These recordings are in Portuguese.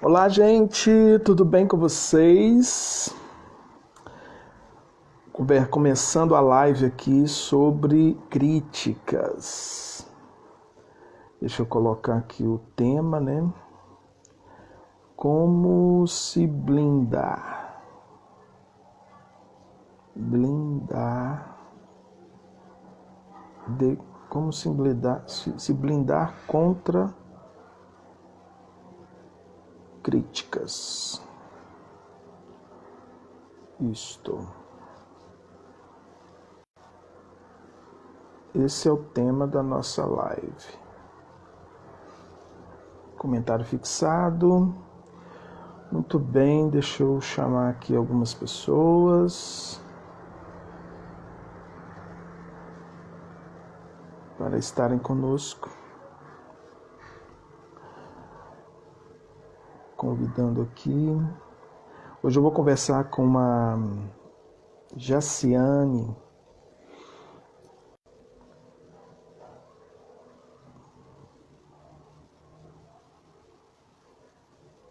Olá, gente, tudo bem com vocês? Começando a live aqui sobre críticas. Deixa eu colocar aqui o tema, né? Como se blindar. Como se blindar contra críticas. Esse é o tema da nossa live. Comentário fixado. Muito bem, deixa eu chamar aqui algumas pessoas para estarem conosco. Convidando aqui. Hoje eu vou conversar com uma Jaciane.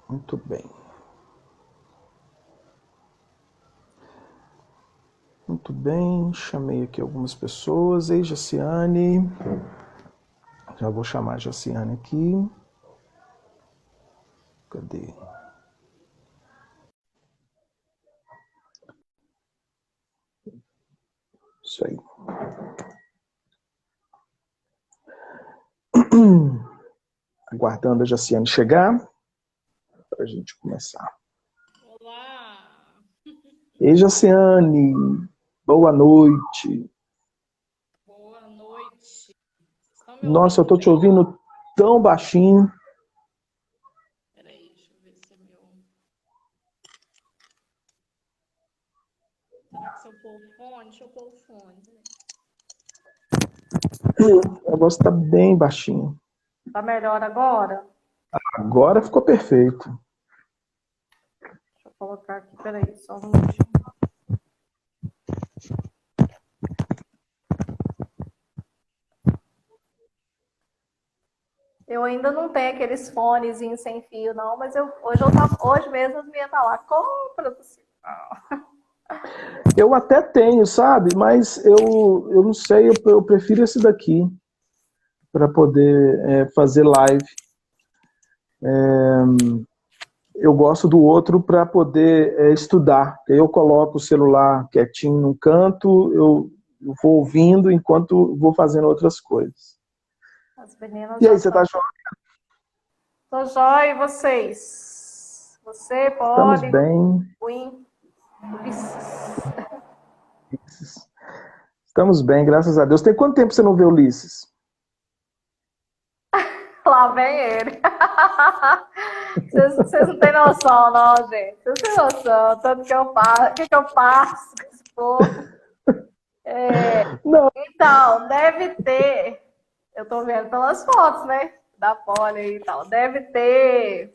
Muito bem. Muito bem, chamei aqui algumas pessoas. Ei, Jaciane. Já vou chamar a Jaciane aqui. Cadê? Isso aí. Aguardando a Jaciane chegar para a gente começar. Olá! Ei, Jaciane, boa noite. Boa noite. Nossa, eu tô te ouvindo tão baixinho. Peraí, deixa eu ver se é meu... Será que se eu pôr o fone? Deixa eu pôr o fone. A voz tá bem baixinho. Tá melhor agora? Agora ficou perfeito. Deixa eu colocar aqui, peraí, só um minutinho. Eu ainda não tenho aqueles fonezinhos sem fio, não, mas hoje mesmo eu ia estar lá, compra do sinal. Eu até tenho, sabe? Mas eu não sei, eu prefiro esse daqui para poder fazer live. Eu gosto do outro para poder estudar. Eu coloco o celular quietinho num canto, eu vou ouvindo enquanto vou fazendo outras coisas. As meninas E aí, você tá joia? Tô jóia, e vocês? Você Estamos pode? bem. Estamos bem, graças a Deus. Tem quanto tempo você não vê Ulisses? Lá vem ele. Vocês não têm noção, não, gente. Vocês não têm noção. Tanto que eu faço. O que eu faço com esse povo? Não. Então, deve ter. Eu tô vendo pelas fotos, né? Da Poli e tal. Deve ter.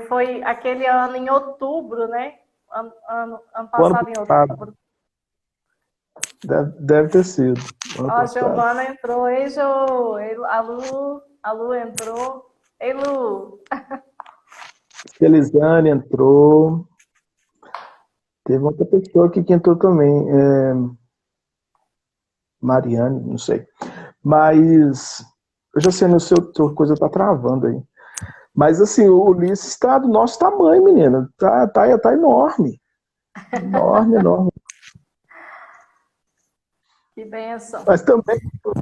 Foi aquele ano em outubro, né? Ano passado, em outubro. Deve ter sido. Ó, a Giovana entrou. Ei, Jo. A Lu entrou. Ei, Lu. Elisane entrou. Teve outra pessoa aqui que entrou também. Mariane, não sei. Mas eu já sei, sua coisa tá travando aí. Mas assim, o Ulisses está do nosso tamanho, menina. Tá enorme. Enorme. Que benção. Mas também, o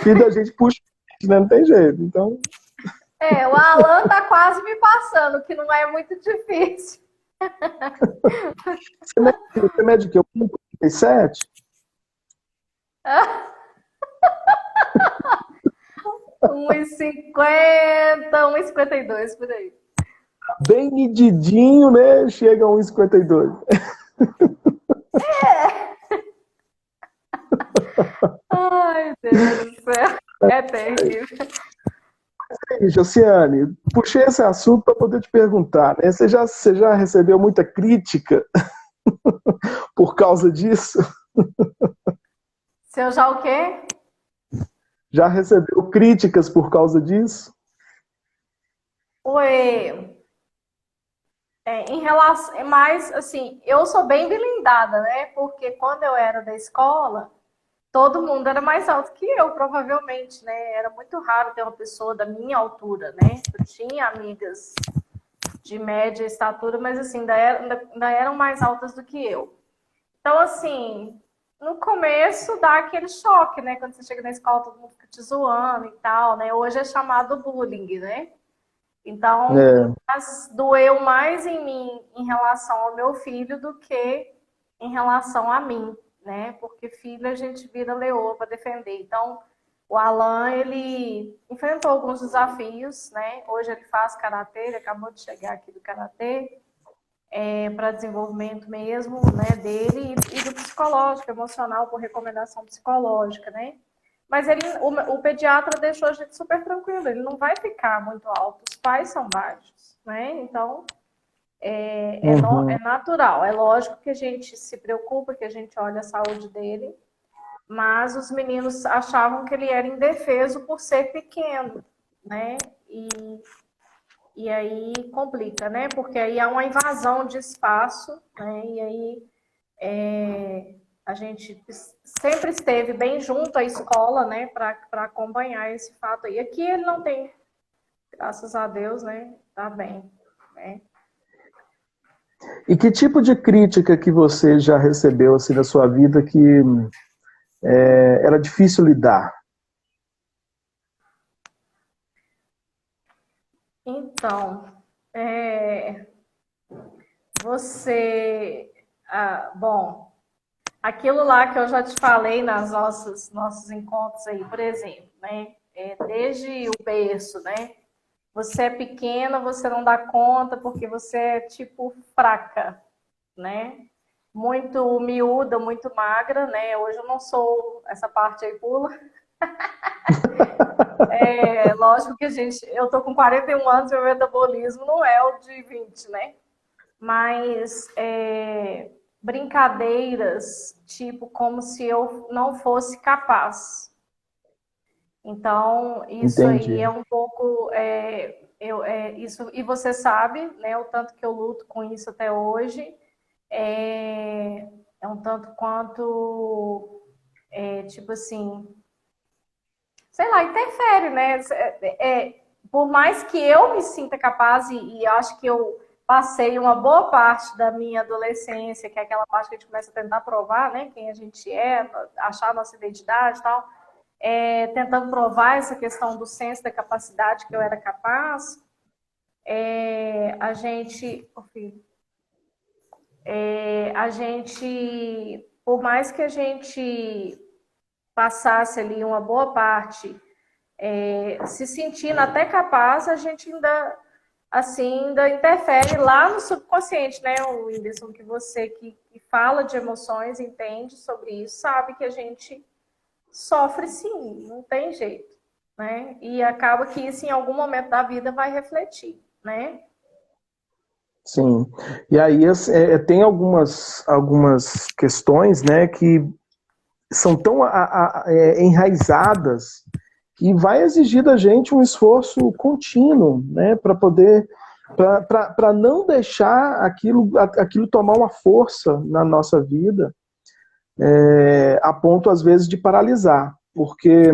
filho da gente puxa, né? Não tem jeito. Então... o Alan tá quase me passando, que não é muito difícil. Você mede o quê? 1,57? 1,50, 1,52 por aí. Bem medidinho, né? Chega a 1,52. Ai, Deus do céu. É terrível. Josiane, puxei esse assunto para poder te perguntar, né? Você já recebeu muita crítica por causa disso? Se eu já o quê? Já recebeu críticas por causa disso? foi em relação, mas assim, eu sou bem blindada, né? Porque quando eu era da escola, todo mundo era mais alto que eu, provavelmente, né? Era muito raro ter uma pessoa da minha altura, né? Eu tinha amigas de média estatura, mas assim, ainda eram mais altas do que eu. Então, assim, no começo dá aquele choque, né? Quando você chega na escola, todo mundo fica te zoando e tal, né? Hoje é chamado bullying, né? Então, É, mas doeu mais em mim em relação ao meu filho do que em relação a mim, né? Porque filho a gente vira leoa para defender. Então, o Alan, ele enfrentou alguns desafios, né? Hoje ele faz karatê, ele acabou de chegar aqui do karatê, para desenvolvimento mesmo, né, dele e do psicológico, emocional, por recomendação psicológica, né? Mas o pediatra deixou a gente super tranquilo, ele não vai ficar muito alto, os pais são baixos, né? Então, é uhum, natural, é lógico que a gente se preocupa, que a gente olha a saúde dele, mas os meninos achavam que ele era indefeso por ser pequeno, né? E aí complica, né? Porque aí há uma invasão de espaço, né? E aí a gente sempre esteve bem junto à escola, né? Para acompanhar esse fato aí. Aqui ele não tem, graças a Deus, né? Tá bem, né? E que tipo de crítica que você já recebeu assim na sua vida que era difícil lidar? Então, é, você, bom, aquilo lá que eu já te falei nas nossos encontros aí, por exemplo, né? Desde o berço, né? Você é pequena, você não dá conta porque você é tipo fraca, né? Muito miúda, muito magra, né? Hoje eu não sou essa parte aí pula. Lógico que eu tô com 41 anos e meu metabolismo não é o de 20, né? Mas brincadeiras, tipo, como se eu não fosse capaz. Então, isso aí Entendi. é um pouco. Isso, e você sabe, né, o tanto que eu luto com isso até hoje. É um tanto quanto, tipo assim, sei lá, interfere, né? Por mais que eu me sinta capaz, e acho que eu passei uma boa parte da minha adolescência, que é aquela parte que a gente começa a tentar provar, né, quem a gente é, achar a nossa identidade e tal, tentando provar essa questão do senso da capacidade que eu era capaz, a gente, por mais que a gente passasse ali uma boa parte se sentindo até capaz, a gente ainda interfere lá no subconsciente, né, o Whindersson, que você que fala de emoções, entende sobre isso, sabe que a gente sofre sim, não tem jeito, né? E acaba que isso em algum momento da vida vai refletir, né? Sim. E aí tem algumas questões, né, que são tão enraizadas que vai exigir da gente um esforço contínuo, né, para poder, para não deixar aquilo tomar uma força na nossa vida, a ponto às vezes de paralisar, porque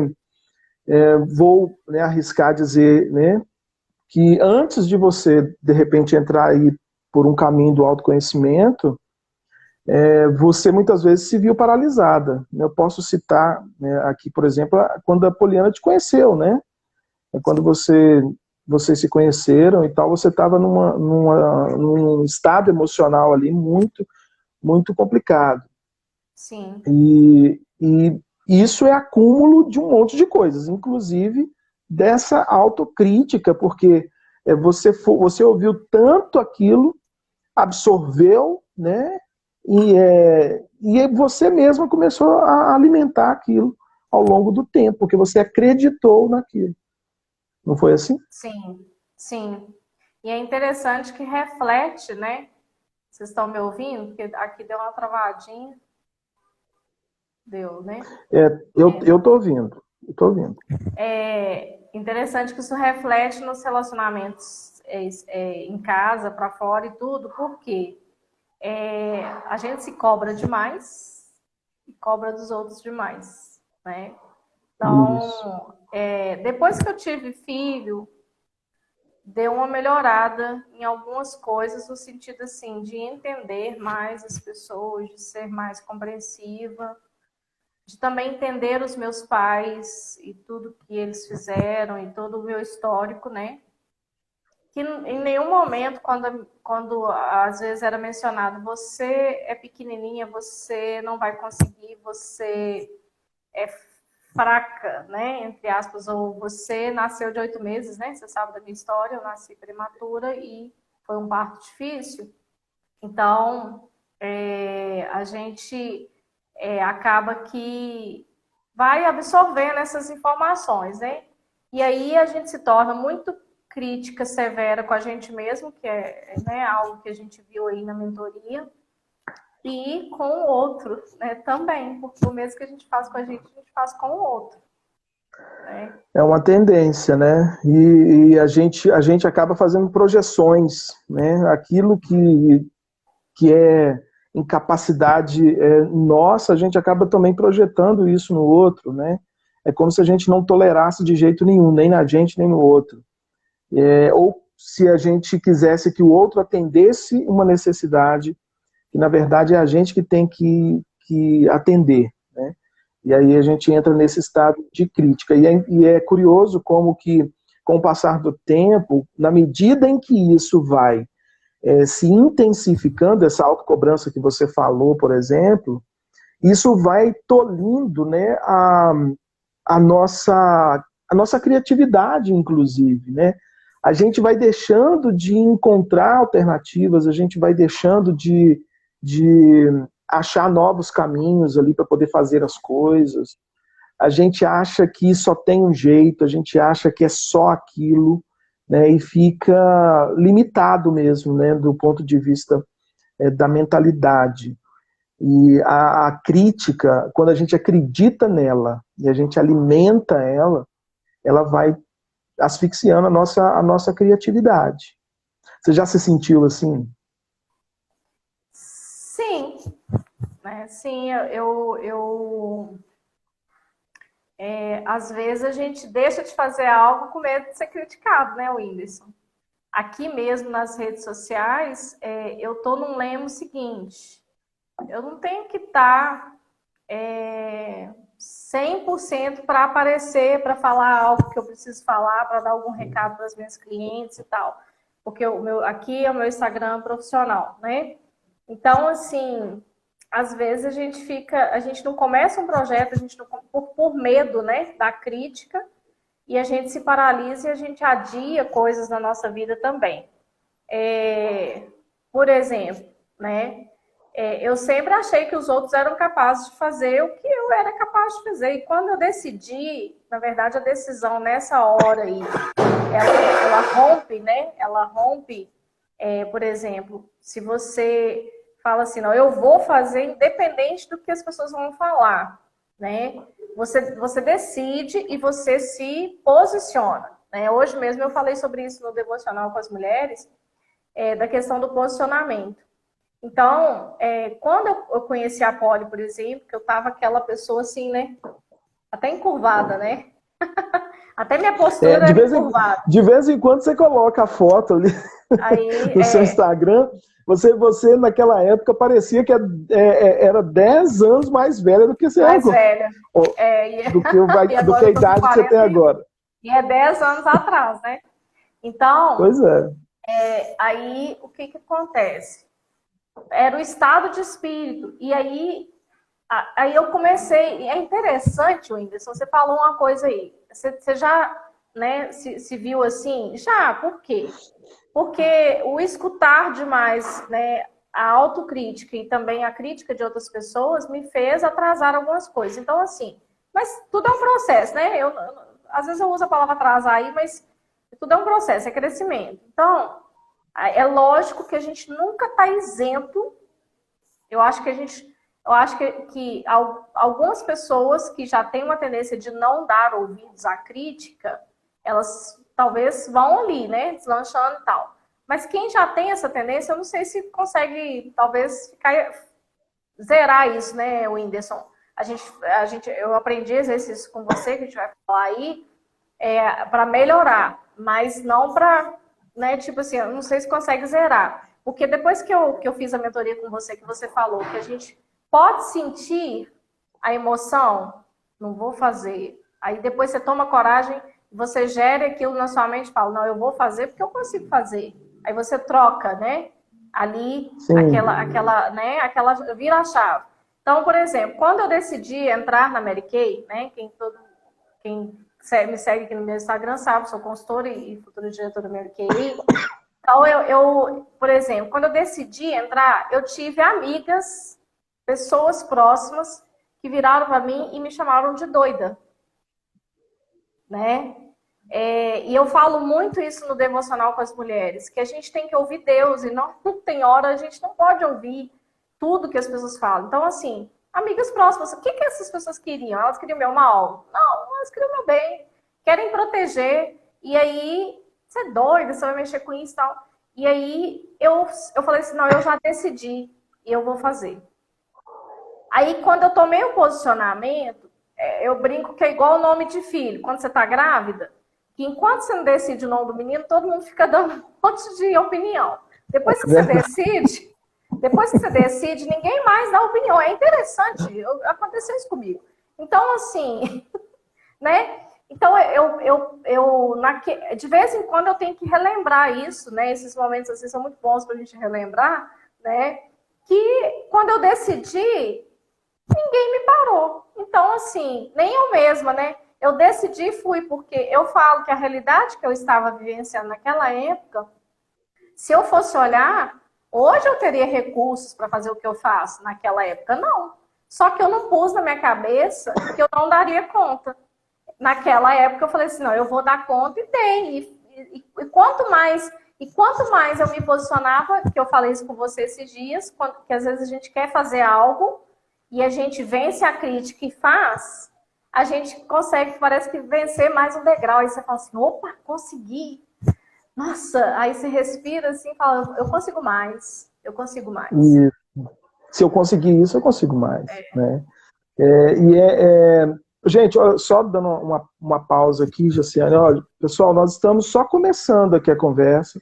vou, né, arriscar dizer, né, que antes de você de repente entrar aí por um caminho do autoconhecimento, você muitas vezes se viu paralisada. Eu posso citar, né, aqui, por exemplo, quando a Poliana te conheceu, né? Quando vocês se conheceram e tal, você estava num estado emocional ali muito, muito complicado. Sim, E isso é acúmulo de um monte de coisas, inclusive dessa autocrítica, porque você ouviu tanto aquilo, absorveu, né? E você mesma começou a alimentar aquilo ao longo do tempo, porque você acreditou naquilo. Não foi assim? sim, sim. E é interessante que reflete, né? Vocês estão me ouvindo? Porque aqui deu uma travadinha, deu, né? Eu tô ouvindo. Eu tô ouvindo. É interessante que isso reflete nos relacionamentos em casa, para fora e tudo, porque a gente se cobra demais e cobra dos outros demais, né? Então, depois que eu tive filho, deu uma melhorada em algumas coisas, no sentido assim, de entender mais as pessoas, de ser mais compreensiva, de também entender os meus pais e tudo que eles fizeram e todo o meu histórico, né? Que em nenhum momento, quando às vezes era mencionado, você é pequenininha, você não vai conseguir, você é fraca, né? Entre aspas, ou você nasceu de 8 meses, né? Você sabe da minha história, eu nasci prematura e foi um parto difícil. Então, a gente acaba que vai absorvendo essas informações, né? E aí a gente se torna muito crítica severa com a gente mesmo, que é, né, algo que a gente viu aí na mentoria, e com o outro, né, também, porque o mesmo que a gente faz com a gente faz com o outro. Né? É uma tendência, né? E a gente acaba fazendo projeções, né? Aquilo que é incapacidade nossa, a gente acaba também projetando isso no outro, né? É como se a gente não tolerasse de jeito nenhum, nem na gente, nem no outro. Ou se a gente quisesse que o outro atendesse uma necessidade, que na verdade é a gente que tem que atender, né? E aí a gente entra nesse estado de crítica. E é curioso como que, com o passar do tempo, na medida em que isso vai se intensificando, essa autocobrança que você falou, por exemplo, isso vai tolhindo, né, a nossa criatividade, inclusive, né? A gente vai deixando de encontrar alternativas, a gente vai deixando de achar novos caminhos ali para poder fazer as coisas. A gente acha que só tem um jeito, a gente acha que é só aquilo, né? E fica limitado mesmo, né? Do ponto de vista da mentalidade. E a crítica, quando a gente acredita nela e a gente alimenta ela vai asfixiando a nossa criatividade. Você já se sentiu assim? Sim, né? Sim, às vezes a gente deixa de fazer algo com medo de ser criticado, né, Whindersson? Aqui mesmo nas redes sociais, eu tô num lema seguinte: eu não tenho que estar 100% para aparecer, para falar algo que eu preciso falar, para dar algum recado para as minhas clientes e tal. Porque aqui é o meu Instagram profissional, né? Então, assim, às vezes a gente não começa um projeto, a gente não, por medo, né, da crítica, e a gente se paralisa e a gente adia coisas na nossa vida também. Por exemplo, né, eu sempre achei que os outros eram capazes de fazer o que eu era capaz de fazer. E quando eu decidi, na verdade, a decisão nessa hora aí, ela rompe, né? Ela rompe, por exemplo, se você fala assim, não, eu vou fazer independente do que as pessoas vão falar, né? Você decide e você se posiciona, né? Hoje mesmo eu falei sobre isso no devocional com as mulheres, da questão do posicionamento. Então, quando eu conheci a Polly, por exemplo, que eu tava aquela pessoa assim, né? Até encurvada, né? Até minha postura era encurvada. De vez em quando você coloca a foto ali Aí, no seu Instagram. Você, naquela época, parecia que era 10 anos mais velha do que você mais agora. velha. Do que a idade que você tem agora. E é 10 anos atrás, né? Então, pois aí o que acontece? Era o estado de espírito. E aí eu comecei. É interessante, Whindersson, você falou uma coisa aí. Você já, né, se viu assim? Já, por quê? Porque o escutar demais, né, a autocrítica e também a crítica de outras pessoas me fez atrasar algumas coisas. Então, assim, mas tudo é um processo, né? Às vezes eu uso a palavra atrasar aí, mas tudo é um processo, é crescimento. Então, é lógico que a gente nunca está isento. Eu acho que algumas pessoas que já têm uma tendência de não dar ouvidos à crítica, elas talvez vão ali, né, deslanchando e tal. Mas quem já tem essa tendência, eu não sei se consegue, talvez, zerar isso, né, Whindersson? Eu aprendi exercício com você, que a gente vai falar aí, para melhorar, mas não para, né, tipo assim, eu não sei se consegue zerar. Porque depois que eu fiz a mentoria com você, que você falou que a gente pode sentir a emoção, não vou fazer. Aí depois você toma coragem, você gera aquilo na sua mente e fala, não, eu vou fazer porque eu consigo fazer. Aí você troca, né? Ali, aquela vira a chave. Então, por exemplo, quando eu decidi entrar na Mary Kay, né? Quem me segue aqui no meu Instagram sabe, sou consultora e futura diretora da Mary Kay. Então, por exemplo, quando eu decidi entrar, eu tive amigas, pessoas próximas, que viraram para mim e me chamaram de doida, né? E eu falo muito isso no devocional com as mulheres, que a gente tem que ouvir Deus e não tem hora, a gente não pode ouvir tudo que as pessoas falam. Então, assim, amigas próximas, o que essas pessoas queriam? Elas queriam meu mal? Não, elas queriam meu bem, querem proteger, e aí, você é doida, você vai mexer com isso e tal. E aí, eu falei assim, não, eu já decidi, e eu vou fazer. Aí, quando eu tomei o posicionamento, eu brinco que é igual o nome de filho. Quando você está grávida, que enquanto você não decide o nome do menino, todo mundo fica dando um monte de opinião. Depois que você decide, ninguém mais dá opinião. É interessante, aconteceu isso comigo. Então, assim, né? Então, de vez em quando eu tenho que relembrar isso, né? Esses momentos assim são muito bons para a gente relembrar, né? Que quando eu decidi, ninguém me parou. Então, assim, nem eu mesma, né? Eu decidi e fui, porque eu falo que a realidade que eu estava vivenciando naquela época, se eu fosse olhar, hoje eu teria recursos para fazer o que eu faço. Naquela época, não. Só que eu não pus na minha cabeça que eu não daria conta. Naquela época, eu falei assim, não, eu vou dar conta e dei. E quanto mais eu me posicionava, que eu falei isso com você esses dias, que às vezes a gente quer fazer algo e a gente vence a crítica e faz, a gente consegue, parece que vencer mais um degrau. Aí você fala assim, opa, consegui. Nossa, aí você respira assim e fala, eu consigo mais, eu consigo mais. E se eu conseguir isso, eu consigo mais. Né? Gente, só dando uma pausa aqui, Jaciane, olha, pessoal, nós estamos só começando aqui a conversa.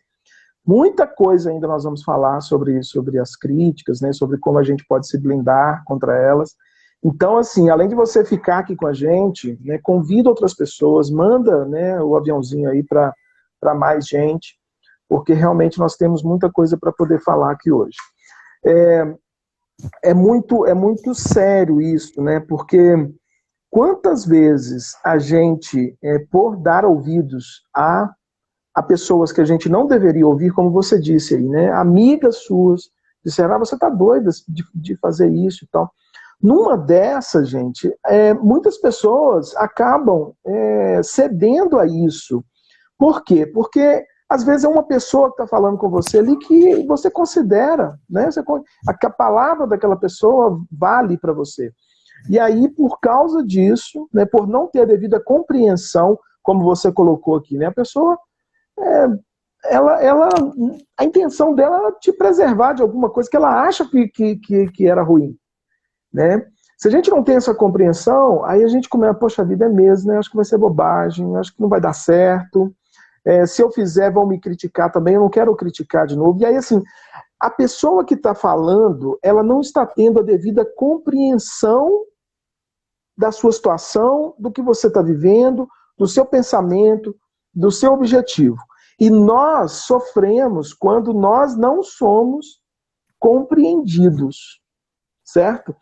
Muita coisa ainda nós vamos falar sobre as críticas, né, sobre como a gente pode se blindar contra elas. Então, assim, além de você ficar aqui com a gente, né, convida outras pessoas, manda, né, o aviãozinho aí para mais gente, porque realmente nós temos muita coisa para poder falar aqui hoje. É muito sério isso, né, porque quantas vezes a gente, por dar ouvidos a pessoas que a gente não deveria ouvir, como você disse aí, né? Amigas suas disseram, você tá doida de fazer isso e tal. Numa dessas, gente, muitas pessoas acabam cedendo a isso. Por quê? Porque, às vezes, é uma pessoa que está falando com você ali que você considera, né? A palavra daquela pessoa vale para você. E aí, por causa disso, né, por não ter a devida compreensão, como você colocou aqui, né? A pessoa a intenção dela era te preservar de alguma coisa que ela acha que era ruim, né? Se a gente não tem essa compreensão, aí a gente começa, poxa, a vida é mesmo, né? Acho que vai ser bobagem, acho que não vai dar certo. Se eu fizer, vão me criticar também, eu não quero criticar de novo. E aí, assim, a pessoa que está falando, ela não está tendo a devida compreensão da sua situação, do que você está vivendo, do seu pensamento, do seu objetivo. E nós sofremos quando nós não somos compreendidos, certo?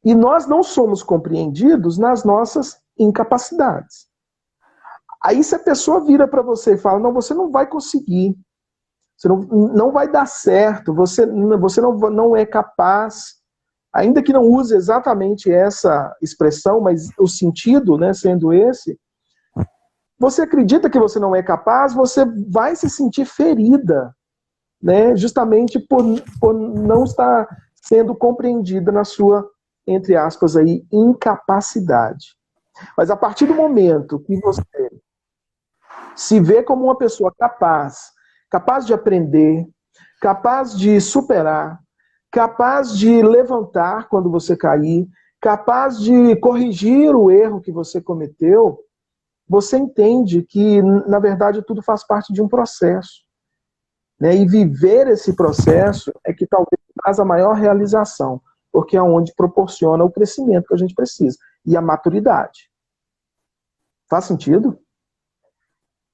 E nós não somos compreendidos nas nossas incapacidades. Aí se a pessoa vira para você e fala, não, você não vai conseguir, você não vai dar certo, você não é capaz, ainda que não use exatamente essa expressão, mas o sentido, né, sendo esse, você acredita que você não é capaz, você vai se sentir ferida, né? Justamente por não estar sendo compreendida na sua, entre aspas, aí, incapacidade. Mas a partir do momento que você se vê como uma pessoa capaz de aprender, capaz de superar, capaz de levantar quando você cair, capaz de corrigir o erro que você cometeu, você entende que, na verdade, tudo faz parte de um processo. Né? E viver esse processo é que talvez traz a maior realização, porque é onde proporciona o crescimento que a gente precisa e a maturidade. Faz sentido?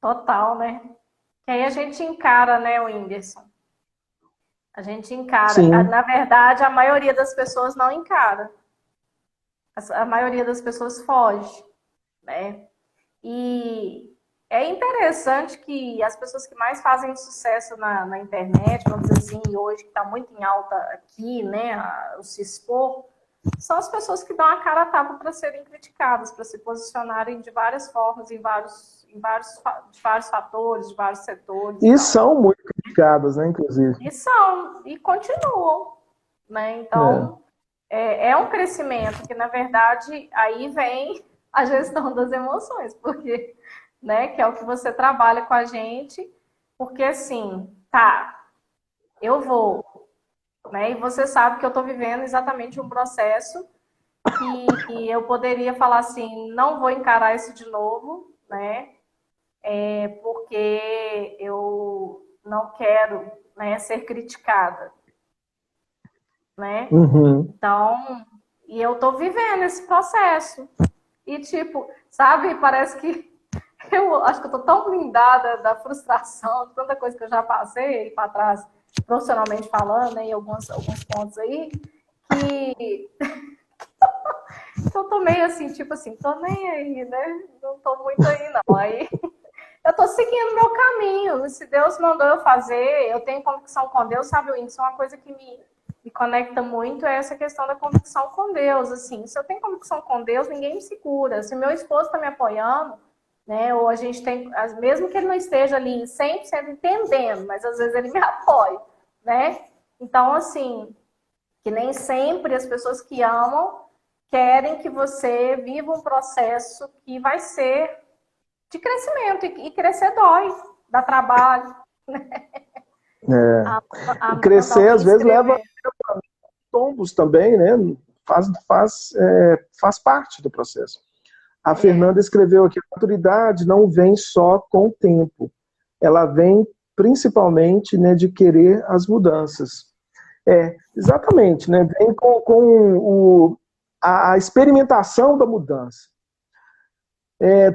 Total, né? E aí a gente encara, né, Whindersson? A gente encara. Sim. Na verdade, a maioria das pessoas não encara. A maioria das pessoas foge, né? E é interessante que as pessoas que mais fazem sucesso na internet, vamos dizer assim, hoje que está muito em alta aqui, né, o se expor, são as pessoas que dão a cara a tapa para serem criticadas, para se posicionarem de várias formas, de vários fatores, de vários setores. E são muito criticadas, né, inclusive. E continuam, né? Então, é um crescimento que, na verdade, aí vem a gestão das emoções, porque, né, que é o que você trabalha com a gente, porque assim, tá, eu vou, né, e você sabe que eu estou vivendo exatamente um processo que eu poderia falar assim, não vou encarar isso de novo, né, porque eu não quero, né, ser criticada, né, Então, e eu tô vivendo esse processo. E, tipo, sabe, parece que eu acho que eu tô tão blindada da frustração, de tanta coisa que eu já passei para trás, profissionalmente falando, né, em alguns pontos aí, que eu tô meio assim, tipo assim, tô nem aí, né? Não tô muito aí, não. Aí eu tô seguindo meu caminho. Se Deus mandou eu fazer, eu tenho convicção com Deus, sabe, Whindersson? Uma coisa que me conecta muito é essa questão da convicção com Deus. Assim, se eu tenho convicção com Deus, ninguém me segura. Se meu esposo está me apoiando, né, ou a gente tem, mesmo que ele não esteja ali 100% entendendo, mas às vezes ele me apoia, né? Então, assim, que nem sempre as pessoas que amam querem que você viva um processo que vai ser de crescimento, e crescer dói, dá trabalho. Crescer, às vezes, leva tombos também, né? Faz parte do processo. A Fernanda escreveu aqui, a maturidade não vem só com o tempo, ela vem principalmente, né, de querer as mudanças. Exatamente, né? Vem com a experimentação da mudança.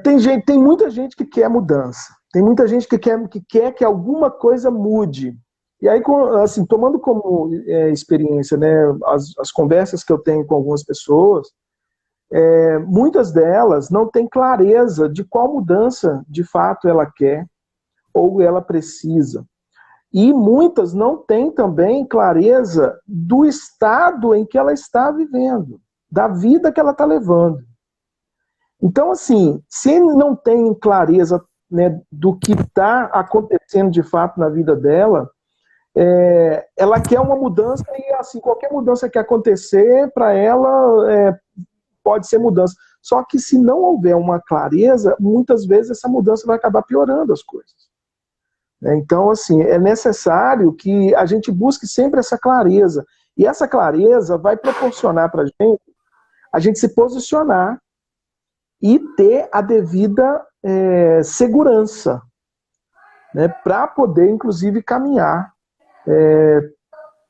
Tem muita gente que quer mudança, tem muita gente que quer que alguma coisa mude. E aí, assim, tomando como experiência, né, as conversas que eu tenho com algumas pessoas, muitas delas não têm clareza de qual mudança de fato ela quer ou ela precisa. E muitas não têm também clareza do estado em que ela está vivendo, da vida que ela está levando. Então, assim, se não tem clareza, né, do que está acontecendo de fato na vida dela, ela quer uma mudança e, assim, qualquer mudança que acontecer, para ela, pode ser mudança. Só que se não houver uma clareza, muitas vezes essa mudança vai acabar piorando as coisas. Então, assim, é necessário que a gente busque sempre essa clareza. E essa clareza vai proporcionar para a gente se posicionar e ter a devida segurança, né, para poder, inclusive, caminhar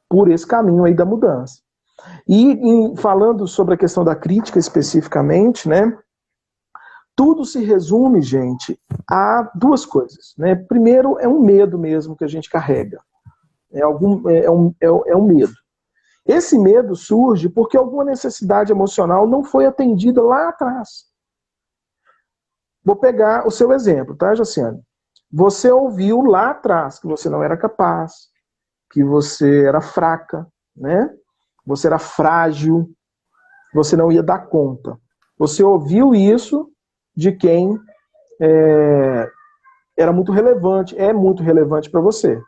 por esse caminho aí da mudança. E falando sobre a questão da crítica especificamente, né, tudo se resume, gente, a duas coisas. Né? Primeiro, é um medo mesmo que a gente carrega. É um medo. Esse medo surge porque alguma necessidade emocional não foi atendida lá atrás. Vou pegar o seu exemplo, tá, Jaciane? Você ouviu lá atrás que você não era capaz, que você era fraca, né? Você era frágil, você não ia dar conta. Você ouviu isso de quem era muito relevante, é muito relevante para você,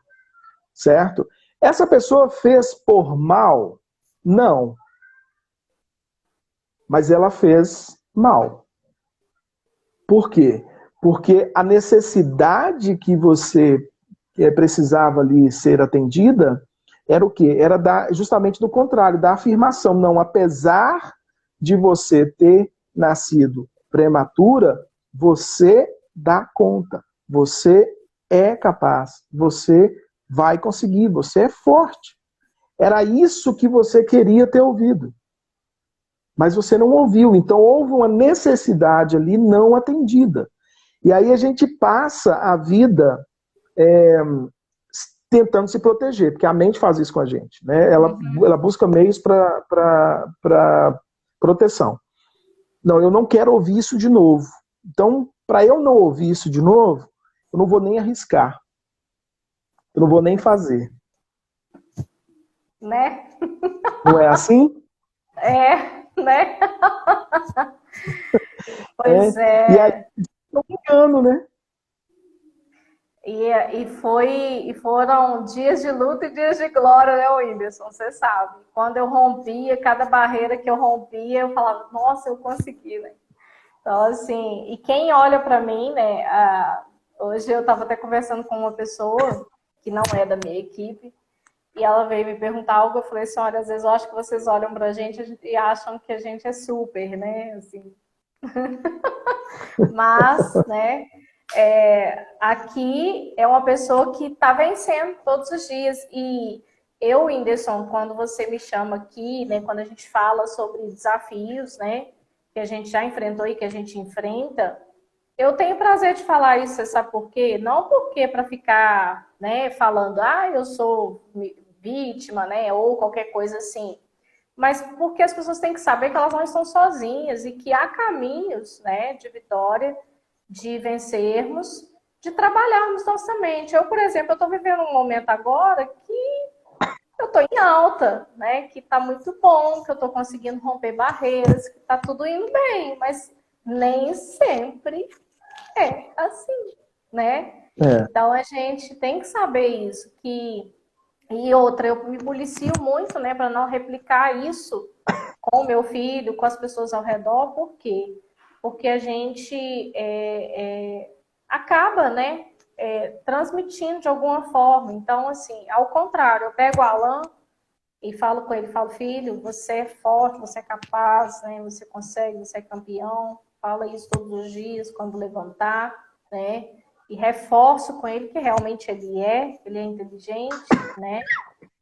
certo? Essa pessoa fez por mal? Não. Mas ela fez mal. Por quê? Porque a necessidade que você precisava ali ser atendida era o quê? Era justamente do contrário, da afirmação. Não, apesar de você ter nascido prematura, você dá conta, você é capaz, você vai conseguir, você é forte. Era isso que você queria ter ouvido. Mas você não ouviu, então houve uma necessidade ali não atendida. E aí a gente passa a vida tentando se proteger, porque a mente faz isso com a gente, né? Ela busca meios para proteção. Não, eu não quero ouvir isso de novo. Então, para eu não ouvir isso de novo, eu não vou nem arriscar. Eu não vou nem fazer. Né? Não é assim? Né? Pois é. E aí, não me engano, né? E foram dias de luta e dias de glória, né, Whindersson? Você sabe. Quando eu rompia, cada barreira que eu rompia, eu falava, nossa, eu consegui, né? Então, assim, e quem olha para mim, né? Hoje eu estava até conversando com uma pessoa que não é da minha equipe, e ela veio me perguntar algo, eu falei assim, olha, às vezes eu acho que vocês olham pra gente e acham que a gente é super, né? Assim. Mas, né? Aqui é uma pessoa que está vencendo todos os dias. E eu, Whindersson, quando você me chama aqui, né, quando a gente fala sobre desafios, né, que a gente já enfrentou e que a gente enfrenta, eu tenho prazer de falar isso, você sabe por quê? Não porque para ficar, né, falando, eu sou vítima, né, ou qualquer coisa assim, mas porque as pessoas têm que saber que elas não estão sozinhas e que há caminhos, né, de vitória, de vencermos, de trabalharmos nossa mente. Eu, por exemplo, eu estou vivendo um momento agora que eu estou em alta, né? Que está muito bom, que eu estou conseguindo romper barreiras, que está tudo indo bem, mas nem sempre é assim, né? Então a gente tem que saber isso. E outra, eu me policio muito, né, para não replicar isso com o meu filho, com as pessoas ao redor, por quê? Porque a gente acaba, né, transmitindo de alguma forma. Então, assim, ao contrário, eu pego o Alan e falo com ele, falo, filho, você é forte, você é capaz, né, você consegue, você é campeão. Fala isso todos os dias, quando levantar, né, e reforço com ele que realmente ele é inteligente, né.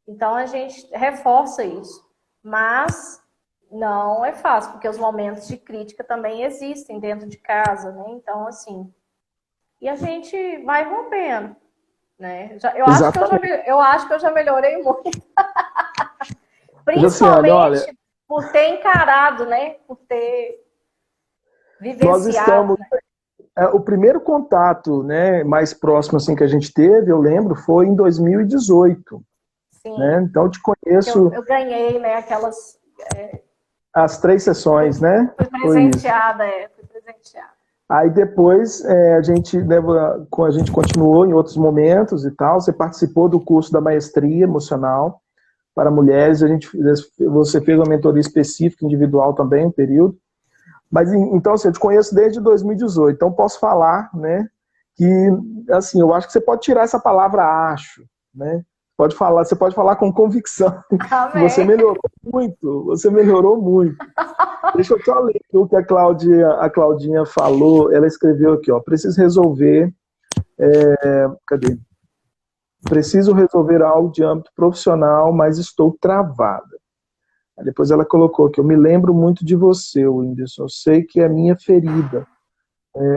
Então, a gente reforça isso. Mas não é fácil, porque os momentos de crítica também existem dentro de casa, né? Então, assim, e a gente vai rompendo, né? Eu acho que eu já melhorei muito. Principalmente olha, por ter encarado, né? Por ter vivenciado. Nós estamos... Né? O primeiro contato, né, mais próximo assim que a gente teve, eu lembro, foi em 2018. Sim. Né? Então eu te conheço. Eu ganhei, né, aquelas... As 3 sessões, né? Fui presenteada, fui presenteada. Aí depois a gente continuou em outros momentos e tal. Você participou do curso da maestria emocional para mulheres. Você fez uma mentoria específica, individual também, um período. Mas então, assim, eu te conheço desde 2018. Então posso falar, né? Que assim, eu acho que você pode tirar essa palavra acho, né? Você pode falar com convicção. Amém. Você melhorou muito. Deixa eu só ler o que a Claudinha falou. Ela escreveu aqui, ó. Preciso resolver. Cadê? Preciso resolver algo de âmbito profissional, mas estou travada. Aí depois ela colocou aqui, eu me lembro muito de você, Whindersson. Eu sei que é minha ferida.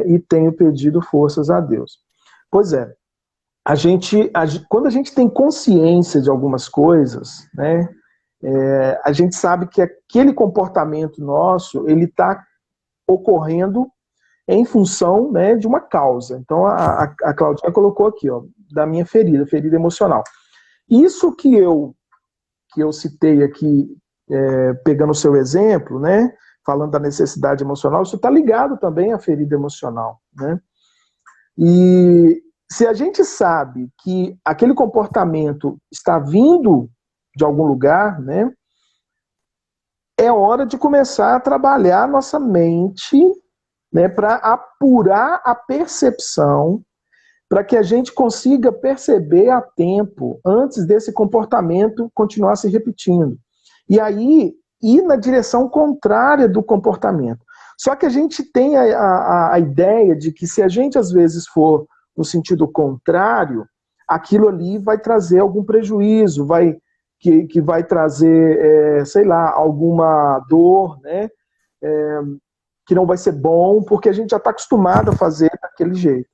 E tenho pedido forças a Deus. Pois é. Quando a gente tem consciência de algumas coisas, né, a gente sabe que aquele comportamento nosso, ele está ocorrendo em função, né, de uma causa. Então, a Claudinha colocou aqui, ó, da minha ferida emocional. Isso que eu citei aqui, pegando o seu exemplo, né, falando da necessidade emocional, isso está ligado também à ferida emocional, né? E se a gente sabe que aquele comportamento está vindo de algum lugar, né, é hora de começar a trabalhar nossa mente né, para apurar a percepção, para que a gente consiga perceber a tempo, antes desse comportamento continuar se repetindo. E aí, ir na direção contrária do comportamento. Só que a gente tem a ideia de que se a gente, às vezes, for no sentido contrário, aquilo ali vai trazer algum prejuízo, que vai trazer, sei lá, alguma dor, né? Que não vai ser bom, porque a gente já está acostumado a fazer daquele jeito.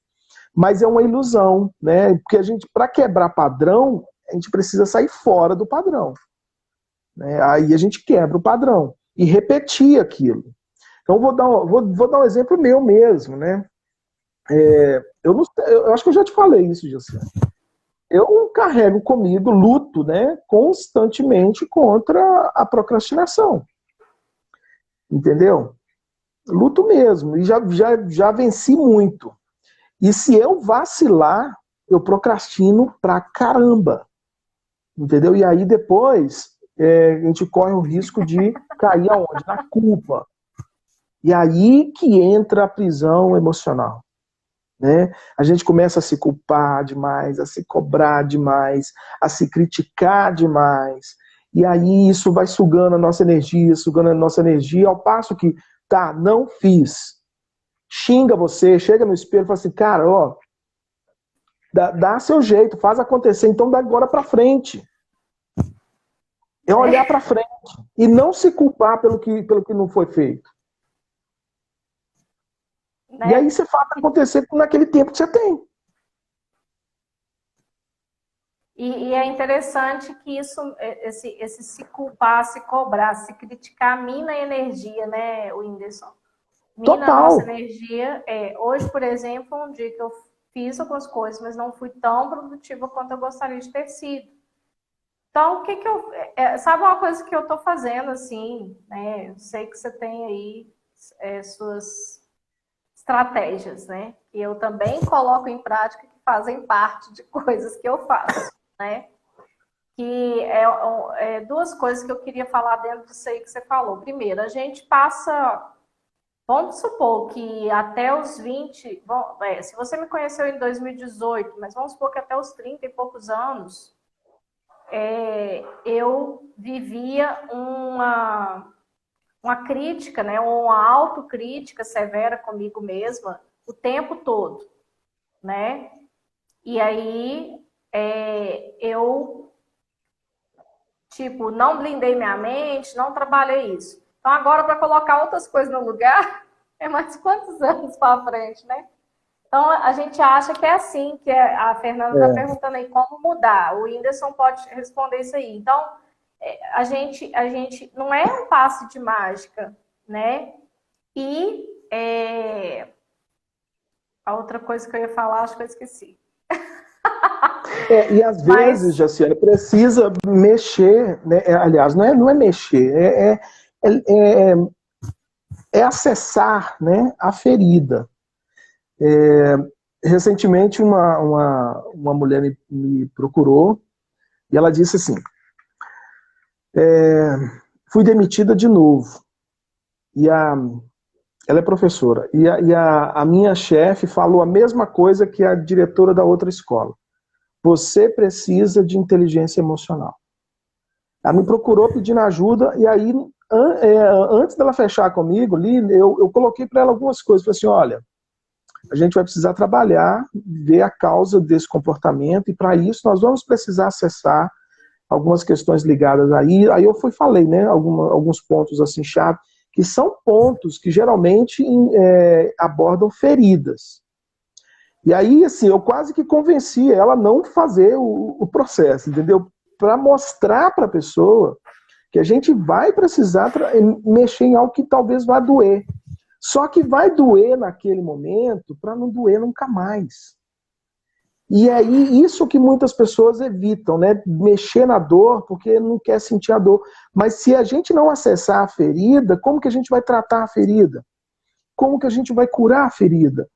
Mas é uma ilusão, né? Porque a gente, para quebrar padrão, a gente precisa sair fora do padrão, né? Aí a gente quebra o padrão e repetir aquilo. Então vou dar um exemplo meu mesmo, né? Eu acho que eu já te falei isso, Jacir. Eu carrego comigo, luto, né, constantemente contra a procrastinação. Entendeu? Luto mesmo. E já venci muito. E se eu vacilar, eu procrastino pra caramba. Entendeu? E aí depois a gente corre o risco de cair aonde? Na culpa. E aí que entra a prisão emocional. Né? A gente começa a se culpar demais, a se cobrar demais, a se criticar demais. E aí isso vai sugando a nossa energia, ao passo que, tá, não fiz. Xinga você, chega no espelho e fala assim, cara, ó, dá seu jeito, faz acontecer, então dá agora pra frente. É olhar pra frente e não se culpar pelo que não foi feito. Né? E aí você faz acontecer naquele tempo que você tem. E é interessante que esse se culpar, se cobrar, se criticar, mina a energia, né, Whindersson? Mina a nossa energia. Hoje, por exemplo, um dia que eu fiz algumas coisas, mas não fui tão produtiva quanto eu gostaria de ter sido. Então, o que eu... sabe uma coisa que eu estou fazendo, assim, né? Eu sei que você tem aí suas estratégias, né? Que eu também coloco em prática, que fazem parte de coisas que eu faço, né? Que duas coisas que eu queria falar dentro disso aí que você falou. Primeiro, a gente passa... Vamos supor que até os 20... se você me conheceu em 2018, mas vamos supor que até os 30 e poucos anos, eu vivia uma crítica, né, uma autocrítica severa comigo mesma o tempo todo, né? E aí eu, tipo, não blindei minha mente, não trabalhei isso. Então agora, para colocar outras coisas no lugar, é mais quantos anos para frente, né? Então a gente acha que é assim, que a Fernanda está perguntando aí como mudar. O Whindersson pode responder isso aí. Então, a gente não é um passe de mágica, né? E a outra coisa que eu ia falar, acho que eu esqueci. E às vezes, Jaciane, precisa mexer, né? Aliás, não é mexer, é acessar, né, a ferida. Recentemente uma mulher me procurou e ela disse assim, fui demitida de novo. E ela é professora. E a minha chefe falou a mesma coisa que a diretora da outra escola. Você precisa de inteligência emocional. Ela me procurou pedindo ajuda, e aí, antes dela fechar comigo, eu coloquei para ela algumas coisas. Falei assim, olha, a gente vai precisar trabalhar, ver a causa desse comportamento, e para isso nós vamos precisar acessar algumas questões ligadas aí. Aí eu falei, né, alguns pontos assim chave, que são pontos que geralmente abordam feridas. E aí, assim, eu quase que convenci ela a não fazer o processo, entendeu? Para mostrar para a pessoa que a gente vai precisar mexer em algo que talvez vá doer. Só que vai doer naquele momento para não doer nunca mais. E aí, isso que muitas pessoas evitam, né? Mexer na dor porque não quer sentir a dor. Mas se a gente não acessar a ferida, como que a gente vai tratar a ferida? Como que a gente vai curar a ferida?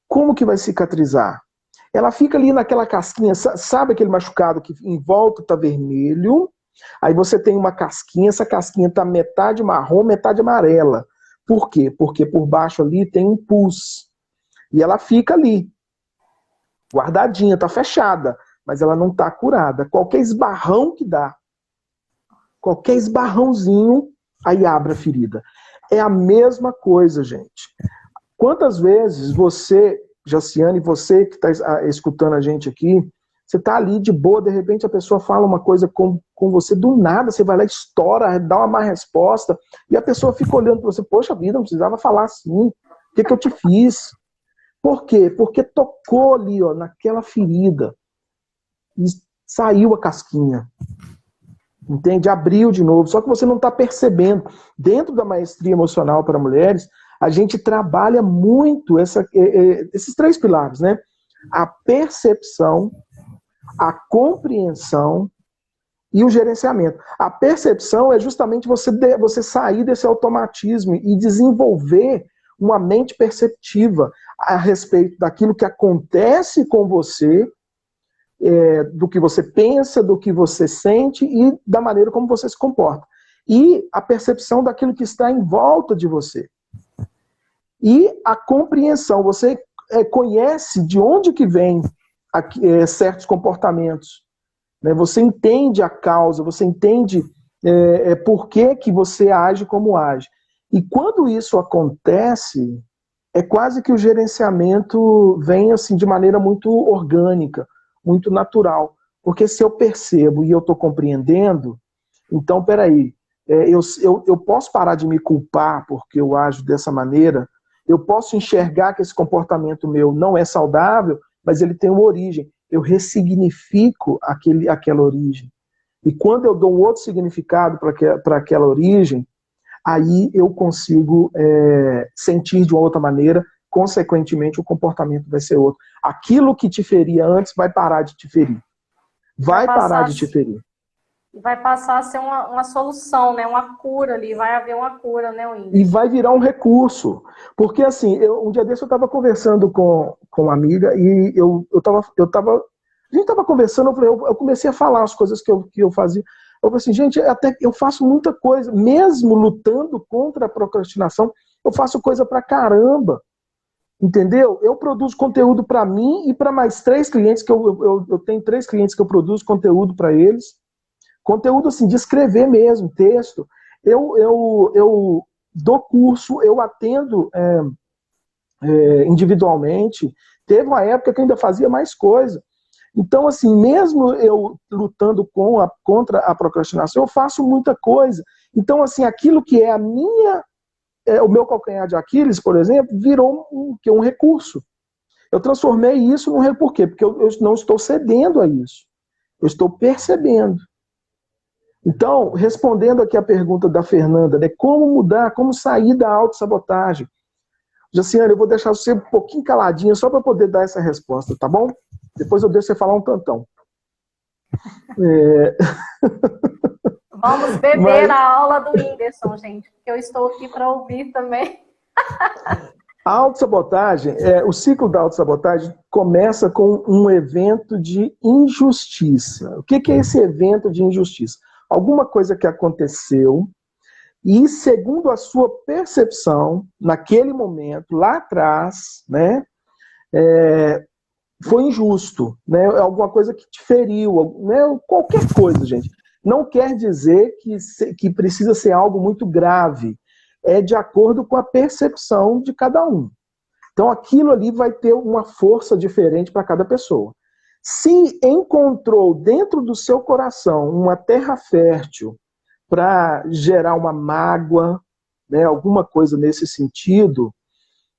Como que vai cicatrizar? Ela fica ali naquela casquinha, sabe aquele machucado que em volta está vermelho? Aí você tem uma casquinha, essa casquinha está metade marrom, metade amarela. Por quê? Porque por baixo ali tem um pus. E ela fica ali, guardadinha, está fechada, mas ela não está curada. Qualquer esbarrão que dá, qualquer esbarrãozinho, aí abre a ferida. É a mesma coisa, gente. Quantas vezes você, Jaciane, você que está escutando a gente aqui, você está ali de boa, de repente a pessoa fala uma coisa com você, do nada, você vai lá, estoura, dá uma má resposta, e a pessoa fica olhando para você, poxa vida, não precisava falar assim, o que eu te fiz? Por quê? Porque tocou ali, ó, naquela ferida, e saiu a casquinha. Entende? Abriu de novo. Só que você não está percebendo. Dentro da maestria emocional para mulheres, a gente trabalha muito esses 3 pilares, né? A percepção, a compreensão e o gerenciamento. A percepção é justamente você sair desse automatismo e desenvolver uma mente perceptiva a respeito daquilo que acontece com você, do que você pensa, do que você sente e da maneira como você se comporta. E a percepção daquilo que está em volta de você. E a compreensão, você conhece de onde que vem certos comportamentos. Né? Você entende a causa, você entende por que você age como age. E quando isso acontece, é quase que o gerenciamento vem assim de maneira muito orgânica, muito natural. Porque se eu percebo e eu estou compreendendo, então, peraí, eu posso parar de me culpar porque eu ajo dessa maneira, eu posso enxergar que esse comportamento meu não é saudável, mas ele tem uma origem. Eu ressignifico aquela origem. E quando eu dou um outro significado para aquela origem, aí eu consigo sentir de uma outra maneira, consequentemente o comportamento vai ser outro. Aquilo que te feria antes vai parar de te ferir. Vai parar de te ferir. Vai passar a ser uma solução, né? Uma cura ali, vai haver uma cura, né, Whindersson? E vai virar um recurso. Porque assim, um dia desse eu estava conversando com uma amiga e a gente estava conversando, eu comecei a falar as coisas que eu fazia. Eu falei assim, gente, até eu faço muita coisa, mesmo lutando contra a procrastinação, eu faço coisa pra caramba. Entendeu? Eu produzo conteúdo para mim e para mais 3 clientes, que eu tenho 3 clientes que eu produzo conteúdo para eles. Conteúdo assim, de escrever mesmo, texto. Eu dou curso, eu atendo individualmente. Teve uma época que eu ainda fazia mais coisa. Então, assim, mesmo eu lutando contra a procrastinação, eu faço muita coisa. Então, assim, aquilo que é o meu calcanhar de Aquiles, por exemplo, virou um recurso. Eu transformei isso num recurso. Por quê? Porque eu não estou cedendo a isso. Eu estou percebendo. Então, respondendo aqui a pergunta da Fernanda, né, como mudar, como sair da autossabotagem? Jaciane, eu vou deixar você um pouquinho caladinha só para poder dar essa resposta, tá bom? Depois eu deixo você falar um tantão. Vamos beber a aula do Whindersson, gente, porque eu estou aqui para ouvir também. A autossabotagem, o ciclo da autossabotagem começa com um evento de injustiça. O que é esse evento de injustiça? Alguma coisa que aconteceu e, segundo a sua percepção, naquele momento, lá atrás, né, foi injusto, né, alguma coisa que te feriu, né, qualquer coisa, gente. Não quer dizer que precisa ser algo muito grave. É de acordo com a percepção de cada um. Então aquilo ali vai ter uma força diferente para cada pessoa. Se encontrou dentro do seu coração uma terra fértil para gerar uma mágoa, né, alguma coisa nesse sentido,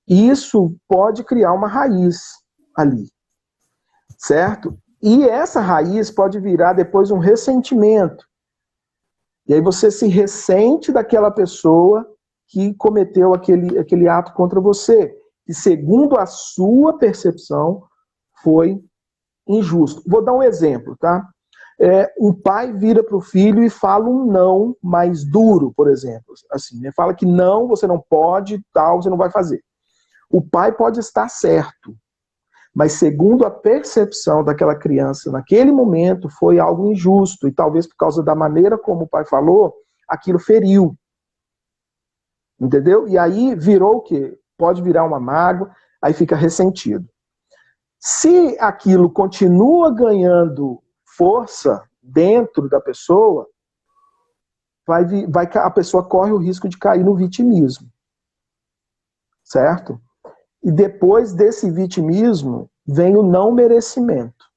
isso pode criar uma raiz ali, certo? E essa raiz pode virar depois um ressentimento. E aí você se ressente daquela pessoa que cometeu aquele ato contra você, que segundo a sua percepção foi injusto. Vou dar um exemplo, tá? Um pai vira para o filho e fala um não mais duro, por exemplo. Assim, né? Fala que não, você não pode, tal, você não vai fazer. O pai pode estar certo, mas segundo a percepção daquela criança naquele momento foi algo injusto e talvez por causa da maneira como o pai falou, aquilo feriu. Entendeu? E aí virou o quê? Pode virar uma mágoa, aí fica ressentido. Se aquilo continua ganhando força dentro da pessoa, a pessoa corre o risco de cair no vitimismo. Certo? E depois desse vitimismo vem o não merecimento.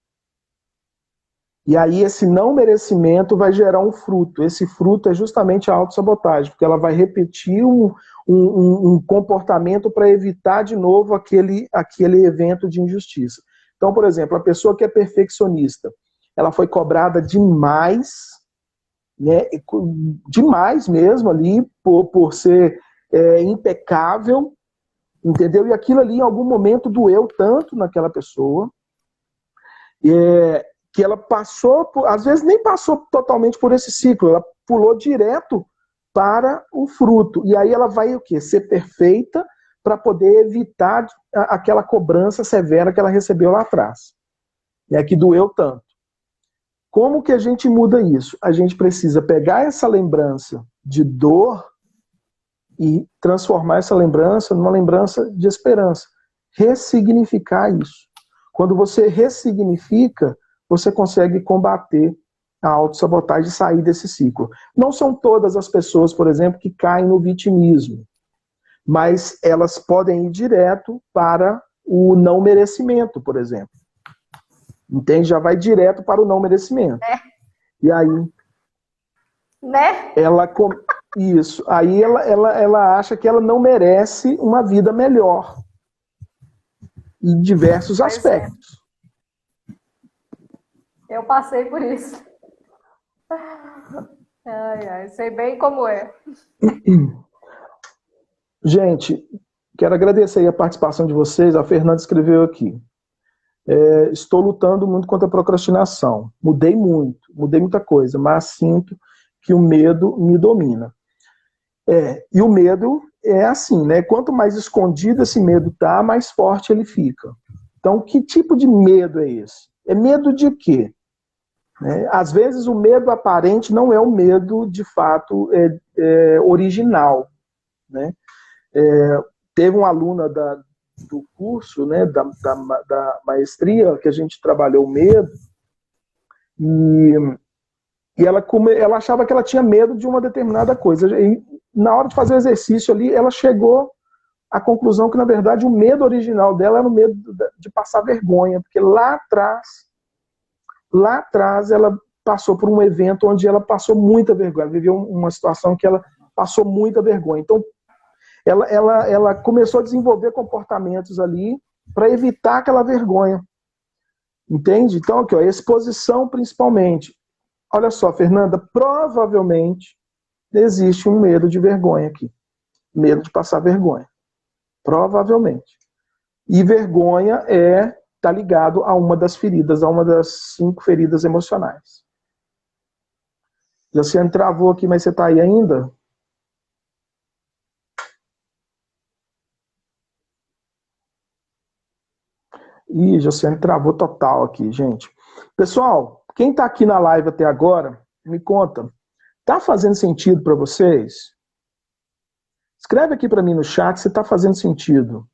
E aí esse não merecimento vai gerar um fruto. Esse fruto é justamente a autossabotagem, porque ela vai repetir um comportamento para evitar de novo aquele evento de injustiça. Então, por exemplo, a pessoa que é perfeccionista, ela foi cobrada demais, né, demais mesmo ali, por ser impecável, entendeu? E aquilo ali, em algum momento, doeu tanto naquela pessoa, que ela passou, às vezes nem passou totalmente por esse ciclo, ela pulou direto para o fruto. E aí ela vai o quê? Ser perfeita para poder evitar aquela cobrança severa que ela recebeu lá atrás. Que doeu tanto. Como que a gente muda isso? A gente precisa pegar essa lembrança de dor e transformar essa lembrança numa lembrança de esperança. Ressignificar isso. Quando você ressignifica, você consegue combater a autossabotagem e sair desse ciclo. Não são todas as pessoas, por exemplo, que caem no vitimismo, mas elas podem ir direto para o não merecimento, por exemplo. Entende? Já vai direto para o não merecimento. E aí, né? Isso. Aí ela acha que ela não merece uma vida melhor. Em diversos aspectos. Eu passei por isso. Sei bem como é. Gente, quero agradecer aí a participação de vocês. A Fernanda escreveu aqui. Estou lutando muito contra a procrastinação. Mudei muita coisa, mas sinto que o medo me domina. E o medo é assim, né? Quanto mais escondido esse medo tá, mais forte ele fica. Então, que tipo de medo é esse? É medo de quê? Às vezes o medo aparente não é o medo de fato original. Né? Teve uma aluna do curso, né, da maestria, que a gente trabalhou o medo, e ela achava que ela tinha medo de uma determinada coisa. E na hora de fazer o exercício ali, ela chegou à conclusão que, na verdade, o medo original dela era o medo de passar vergonha, porque lá atrás ela passou por um evento onde ela passou muita vergonha, viveu uma situação que ela passou muita vergonha. Então, ela começou a desenvolver comportamentos ali para evitar aquela vergonha. Entende? Então, aqui, exposição principalmente. Olha só, Fernanda, provavelmente existe um medo de vergonha aqui. Medo de passar vergonha. Provavelmente. E vergonha está ligado a uma das feridas, a uma das 5 feridas emocionais. Você travou aqui, mas você está aí ainda? Ih, Josiane travou total aqui, gente. Pessoal, quem está aqui na live até agora, me conta. Está fazendo sentido para vocês? Escreve aqui para mim no chat se está fazendo sentido.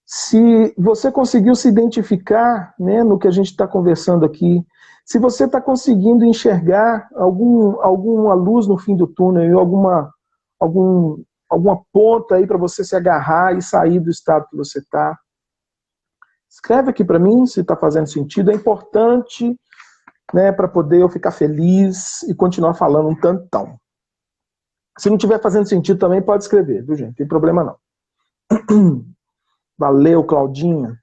Se você conseguiu se identificar, né, no que a gente está conversando aqui, se você está conseguindo enxergar alguma luz no fim do túnel, alguma ponta aí para você se agarrar e sair do estado que você está. Escreve aqui para mim se está fazendo sentido. É importante, né, para poder eu ficar feliz e continuar falando um tantão. Se não estiver fazendo sentido também pode escrever, viu, gente? Não tem problema não. Valeu, Claudinha.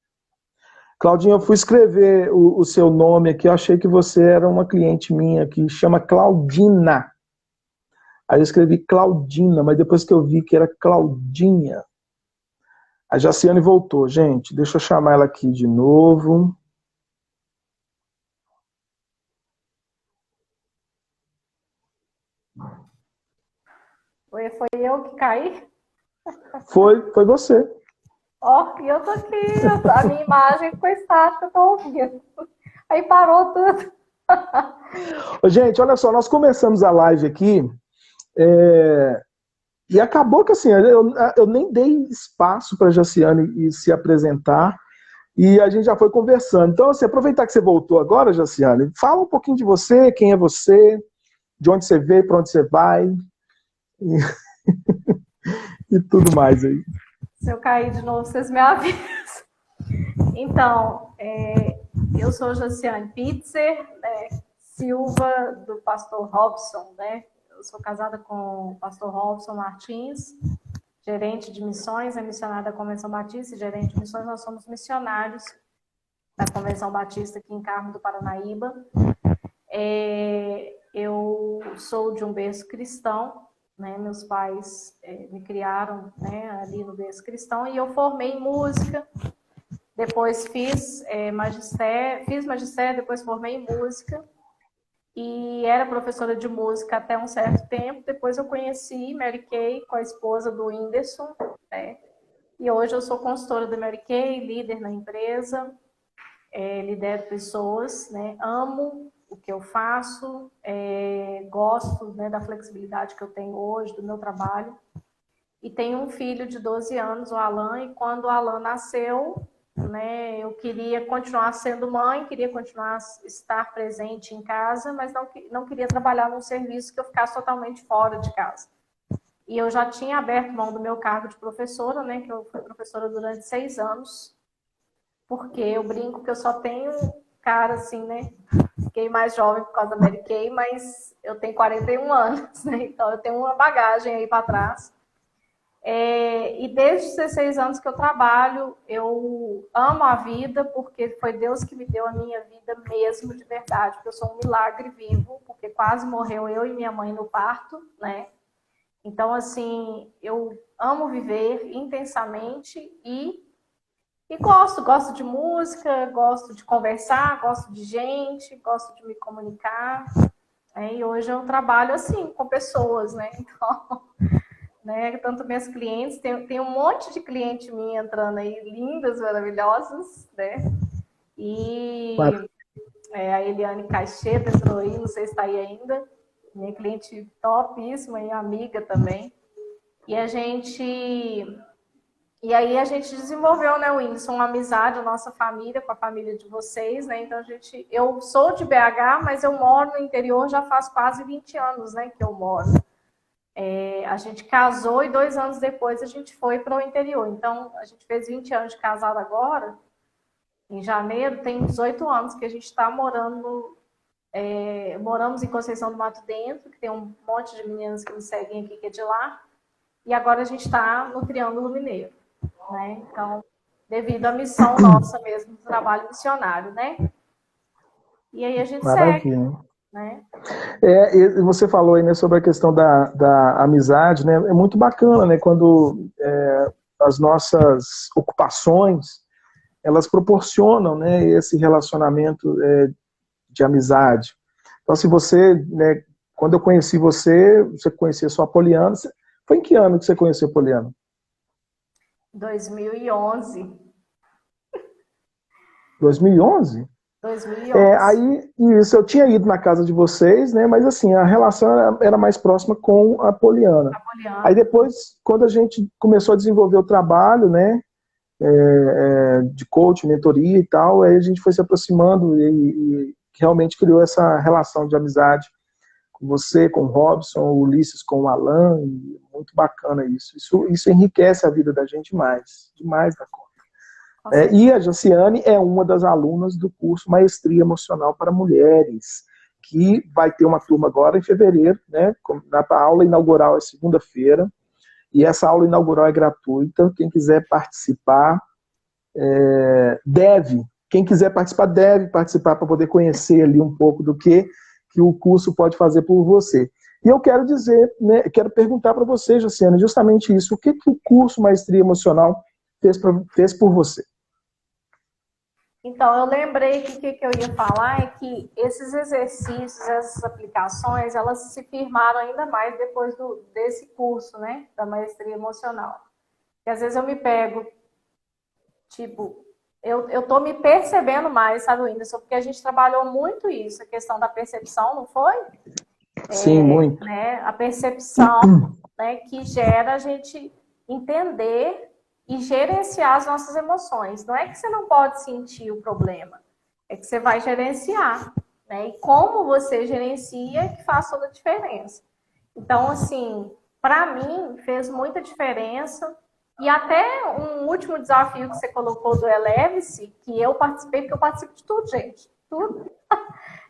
Claudinha, eu fui escrever o seu nome aqui, eu achei que você era uma cliente minha que chama Claudina. Aí eu escrevi Claudina, mas depois que eu vi que era Claudinha. A Jaciane voltou, gente. Deixa eu chamar ela aqui de novo. Foi eu que caí? Foi você. E eu tô aqui, a minha imagem ficou estática, eu tô ouvindo. Aí parou tudo. Gente, olha só, nós começamos a live aqui E acabou que assim, eu nem dei espaço para a Jaciane se apresentar e a gente já foi conversando. Então, assim, aproveitar que você voltou agora, Jaciane, fala um pouquinho de você, quem é você, de onde você veio, para onde você vai e, e tudo mais aí. Se eu cair de novo, vocês me avisam. Então, eu sou Jaciane Pitzer, né, Silva, do pastor Robson, né? Eu sou casada com o pastor Robson Martins, gerente de missões, é missionária da Convenção Batista, e gerente de missões, nós somos missionários da Convenção Batista aqui em Carmo do Paranaíba. Eu sou de um berço cristão, né? Meus pais me criaram, né, ali no berço cristão, e eu formei em música, depois fiz magistério, depois formei em música, e era professora de música até um certo tempo. Depois eu conheci Mary Kay com a esposa do Whindersson, né? E hoje eu sou consultora da Mary Kay, líder na empresa, lidero pessoas, né? Amo o que eu faço, gosto, né, da flexibilidade que eu tenho hoje, do meu trabalho. E tenho um filho de 12 anos, o Alan, e quando o Alan nasceu, né, eu queria continuar sendo mãe, queria continuar a estar presente em casa, mas não queria trabalhar num serviço que eu ficasse totalmente fora de casa. E eu já tinha aberto mão do meu cargo de professora, né, que eu fui professora durante 6 anos, porque eu brinco que eu só tenho cara assim, né, fiquei mais jovem por causa da Mary Kay, mas eu tenho 41 anos, né, então eu tenho uma bagagem aí para trás. E desde os 16 anos que eu trabalho, eu amo a vida, porque foi Deus que me deu a minha vida mesmo, de verdade, porque eu sou um milagre vivo, porque quase morreu eu e minha mãe no parto, né? Então, assim, eu amo viver intensamente e gosto de música, gosto de conversar, gosto de gente, gosto de me comunicar, e hoje eu trabalho assim, com pessoas, né? Então... né? Tanto minhas clientes, tem um monte de cliente minha entrando aí, lindas, maravilhosas, né? E a Eliane Caixeta entrou aí, não sei se está aí ainda, minha cliente topíssima e amiga também. E aí a gente desenvolveu, né, Whindersson, uma amizade, a nossa família, com a família de vocês, né? Então eu sou de BH, mas eu moro no interior já faz quase 20 anos, né, que eu moro. A gente casou e 2 anos depois a gente foi para o interior. Então, a gente fez 20 anos de casado agora, em janeiro, tem 18 anos que a gente está morando, moramos em Conceição do Mato Dentro, que tem um monte de meninas que me seguem aqui que é de lá, e agora a gente está no Triângulo Mineiro, né? Então, devido à missão nossa mesmo, do trabalho missionário, né? E aí a gente segue, né? Você falou aí, né, sobre a questão da amizade, né? É muito bacana, né, quando as nossas ocupações elas proporcionam, né, esse relacionamento de amizade. Então, se você, né, quando eu conheci você conhecia só a Poliana. Foi em que ano que você conheceu a Poliana? 2011. 2011? 2011. Aí, isso, eu tinha ido na casa de vocês, né? Mas assim, a relação era mais próxima com a Poliana. Aí depois, quando a gente começou a desenvolver o trabalho, né? De coaching, mentoria e tal, aí a gente foi se aproximando e realmente criou essa relação de amizade com você, com o Robson, o Ulisses com o Alan, e muito bacana isso. Isso enriquece a vida da gente demais da conta. E a Jaciane é uma das alunas do curso Maestria Emocional para Mulheres, que vai ter uma turma agora em fevereiro, né? A aula inaugural é segunda-feira, e essa aula inaugural é gratuita. Quem quiser participar, quem quiser participar, deve participar para poder conhecer ali um pouco do que o curso pode fazer por você. E eu quero dizer, né, quero perguntar para você, Jaciane, justamente isso. O que o curso Maestria Emocional fez por você? Então, eu lembrei que o que eu ia falar é que esses exercícios, essas aplicações, elas se firmaram ainda mais depois desse curso, né, da Maestria Emocional. E às vezes eu me pego, tipo, eu tô me percebendo mais, sabe, Whindersson? Porque a gente trabalhou muito isso, a questão da percepção, não foi? Sim, muito. Né, a percepção, né, que gera a gente entender e gerenciar as nossas emoções. Não é que você não pode sentir o problema, é que você vai gerenciar, né? E como você gerencia é que faz toda a diferença. Então, assim, para mim, fez muita diferença. E até um último desafio que você colocou do Eleve-se, que eu participei, porque eu participo de tudo, gente. Tudo.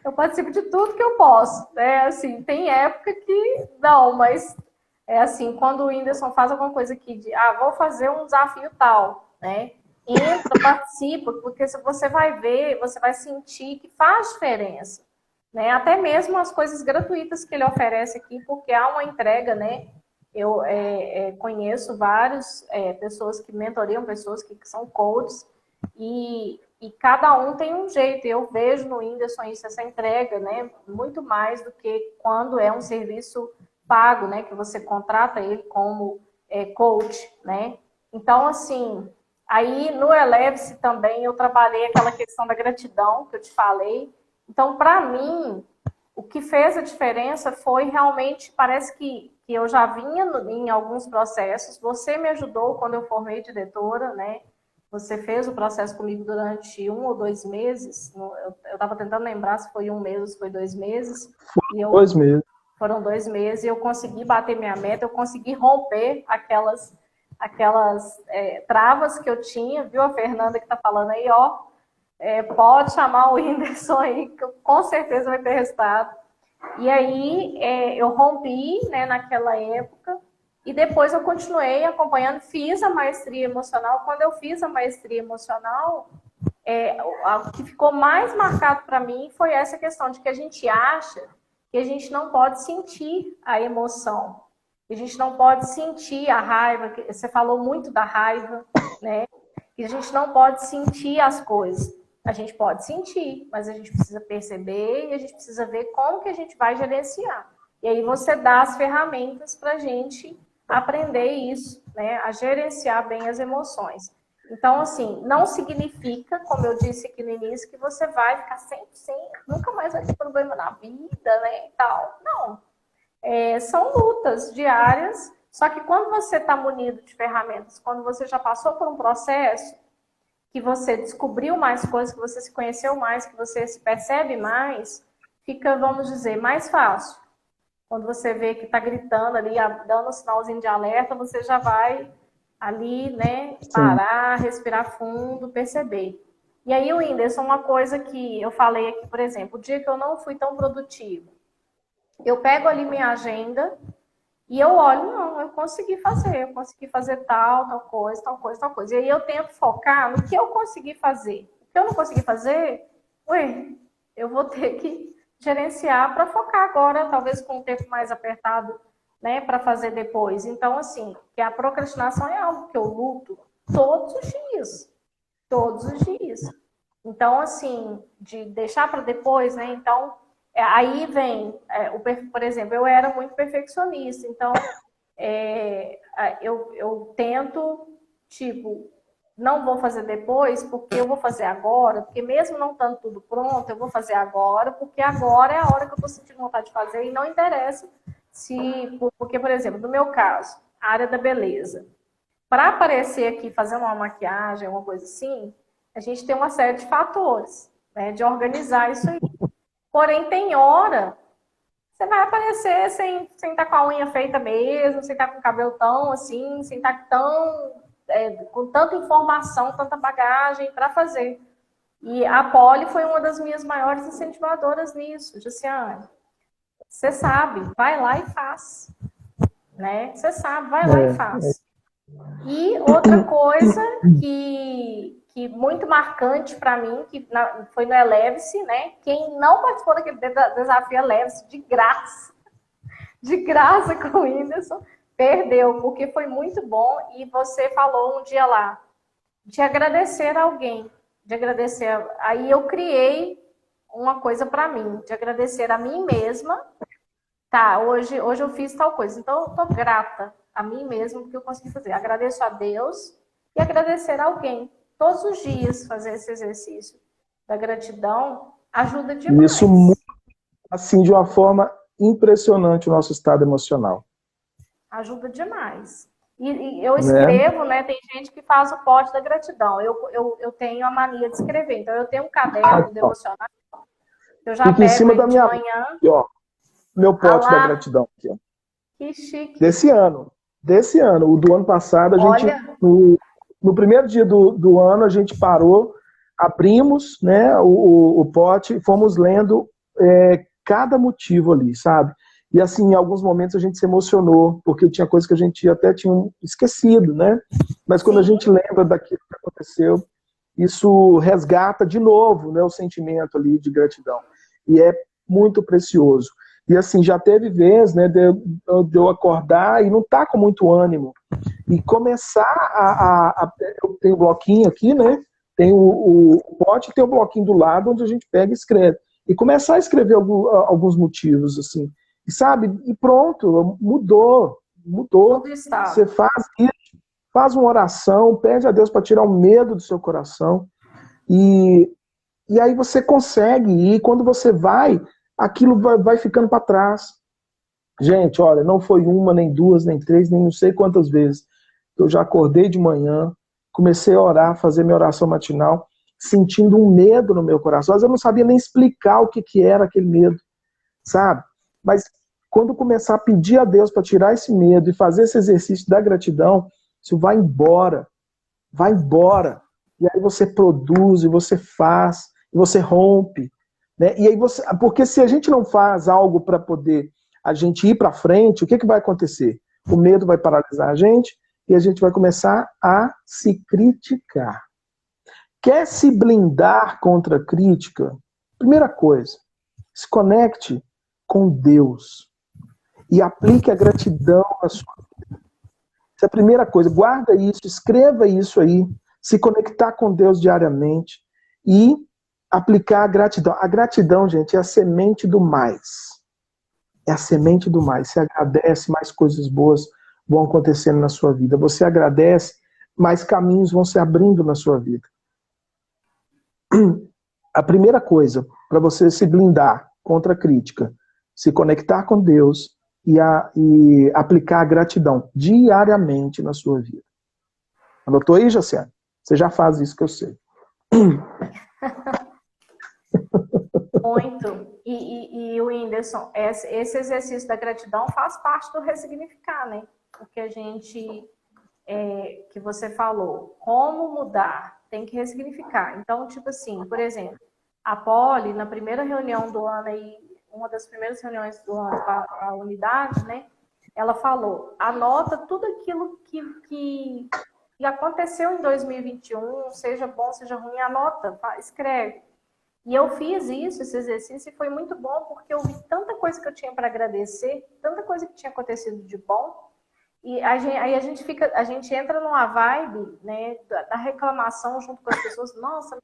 Eu participo de tudo que eu posso, né? Assim, tem época que não, mas é assim, quando o Whindersson faz alguma coisa aqui de, vou fazer um desafio tal, né? Entra, participa, porque você vai ver, você vai sentir que faz diferença, né? Até mesmo as coisas gratuitas que ele oferece aqui, porque há uma entrega, né? Eu conheço várias pessoas que mentoriam, pessoas que são coaches, e cada um tem um jeito. Eu vejo no Whindersson isso, essa entrega, né? Muito mais do que quando é um serviço pago, né? Que você contrata ele como coach, né? Então, assim, aí no Eleve-se também eu trabalhei aquela questão da gratidão que eu te falei. Então, para mim, o que fez a diferença foi realmente, parece que eu já vinha em alguns processos. Você me ajudou quando eu formei diretora, né? Você fez o processo comigo durante 1 ou 2 meses. Eu estava tentando lembrar se foi 1 mês ou se foi 2 meses. Foram 2 meses. Foram 2 meses e eu consegui bater minha meta, eu consegui romper aquelas travas que eu tinha, viu? A Fernanda que está falando aí, ó. Pode chamar o Whindersson aí, que com certeza vai ter resultado. E aí eu rompi, né, naquela época. E depois eu continuei acompanhando, fiz a maestria emocional. Quando eu fiz a maestria emocional, o que ficou mais marcado para mim foi essa questão de que a gente acha que a gente não pode sentir a emoção. Que a gente não pode sentir a raiva. Que você falou muito da raiva, né? Que a gente não pode sentir as coisas. A gente pode sentir, mas a gente precisa perceber e a gente precisa ver como que a gente vai gerenciar. E aí você dá as ferramentas para a gente aprender isso, né? A gerenciar bem as emoções. Então, assim, não significa, como eu disse aqui no início, que você vai ficar sempre sem, nunca mais vai ter problema na vida, né, e tal. Não. São lutas diárias, só que quando você está munido de ferramentas, quando você já passou por um processo, que você descobriu mais coisas, que você se conheceu mais, que você se percebe mais, fica, vamos dizer, mais fácil. Quando você vê que está gritando ali, dando um sinalzinho de alerta, você já vai ali, né, parar, respirar fundo, perceber. E aí, Whindersson, uma coisa que eu falei aqui, por exemplo, o dia que eu não fui tão produtiva, eu pego ali minha agenda e eu olho, não, eu consegui fazer tal coisa, tal coisa, tal coisa. E aí eu tento focar no que eu consegui fazer. O que eu não consegui fazer, eu vou ter que gerenciar para focar agora, talvez com um tempo mais apertado, né, para fazer depois. Então, assim, que a procrastinação é algo que eu luto todos os dias. Todos os dias. Então, assim, de deixar para depois, né? Então, aí vem, por exemplo, eu era muito perfeccionista, então eu tento, tipo, não vou fazer depois, porque eu vou fazer agora, porque mesmo não estando tudo pronto, eu vou fazer agora, porque agora é a hora que eu estou sentindo vontade de fazer, e não interessa porque, por exemplo, no meu caso, a área da beleza, para aparecer aqui fazendo uma maquiagem, uma coisa assim, a gente tem uma série de fatores, né, de organizar isso aí. Porém, tem hora, você vai aparecer sem estar com a unha feita mesmo, sem estar com o cabelo tão assim, sem estar com tanta informação, tanta bagagem para fazer. E a Poli foi uma das minhas maiores incentivadoras nisso. Luciane, você sabe, vai lá e faz. Né? Você sabe, vai lá e faz. E outra coisa que muito marcante para mim, que foi no Eleve-se, né? Quem não participou daquele desafio Eleve-se, de graça com o Whindersson, perdeu, porque foi muito bom. E você falou um dia lá de agradecer a alguém, de agradecer. Aí eu criei uma coisa para mim, de agradecer a mim mesma. Tá, hoje eu fiz tal coisa, então eu tô grata a mim mesma porque eu consegui fazer. Agradeço a Deus e agradecer a alguém. Todos os dias fazer esse exercício da gratidão ajuda demais. Isso, assim, de uma forma impressionante o nosso estado emocional. Ajuda demais. E eu né? escrevo, né? Tem gente que faz o pote da gratidão. Eu tenho a mania de escrever. Então, eu tenho um caderno Aqui, ó, devocional. Eu já fica em pego cima da ele de minha, manhã. aqui, ó, meu Ah pote da lá, gratidão. Aqui, ó. que chique. Desse ano. Desse ano. O do ano passado, a gente, Olha, no primeiro dia do ano, a gente parou, abrimos, né, o pote e fomos lendo cada motivo ali, sabe? E assim, em alguns momentos a gente se emocionou, porque tinha coisa que a gente até tinha esquecido, né? Mas quando a sim, gente lembra daquilo que aconteceu, isso resgata de novo, né, o sentimento ali de gratidão. E é muito precioso. E assim, já teve vez, né, de eu acordar e não tá com muito ânimo. E começar eu tenho o bloquinho aqui, né? Tem o pote e tem o bloquinho do lado onde a gente pega e escreve. E começar a escrever alguns motivos, assim. E sabe? E pronto, mudou. Mudou. muda o Você estado. faz uma oração, pede a Deus para tirar o medo do seu coração. E, e aí você consegue. E quando você vai, aquilo vai ficando para trás. Gente, olha, não foi uma, nem duas, nem três, nem não sei quantas vezes. Eu já acordei de manhã, comecei a orar, fazer minha oração matinal, sentindo um medo no meu coração. Mas eu não sabia nem explicar o que era aquele medo, sabe? Mas quando começar a pedir a Deus para tirar esse medo e fazer esse exercício da gratidão, isso vai embora. Vai embora. E aí você produz, e você faz, e você rompe. Né? E aí você, porque se a gente não faz algo para poder a gente ir para frente, o que vai acontecer? O medo vai paralisar a gente e a gente vai começar a se criticar. Quer se blindar contra a crítica? Primeira coisa, se conecte com Deus e aplique a gratidão na sua vida. Essa é a primeira coisa. Guarda isso, escreva isso aí, se conectar com Deus diariamente e aplicar a gratidão. A gratidão, gente, é a semente do mais. É a semente do mais. Você agradece, mais coisas boas vão acontecendo na sua vida. Você agradece, mais caminhos vão se abrindo na sua vida. A primeira coisa, para você se blindar contra a crítica, se conectar com Deus e aplicar a gratidão diariamente na sua vida. Anotou aí, Jaciane? Você já faz isso que eu sei. Muito. E o Whindersson, esse exercício da gratidão faz parte do ressignificar, né? O que a gente, que você falou. Como mudar? Tem que ressignificar. Então, tipo assim, por exemplo, a Poli, na primeira reunião do ano, aí, uma das primeiras reuniões do ano para a unidade, né? Ela falou, anota tudo aquilo que aconteceu em 2021, seja bom, seja ruim, anota, escreve. E eu fiz isso, esse exercício, e foi muito bom, porque eu vi tanta coisa que eu tinha para agradecer, tanta coisa que tinha acontecido de bom, e aí a gente entra numa vibe, né, da reclamação junto com as pessoas. Nossa,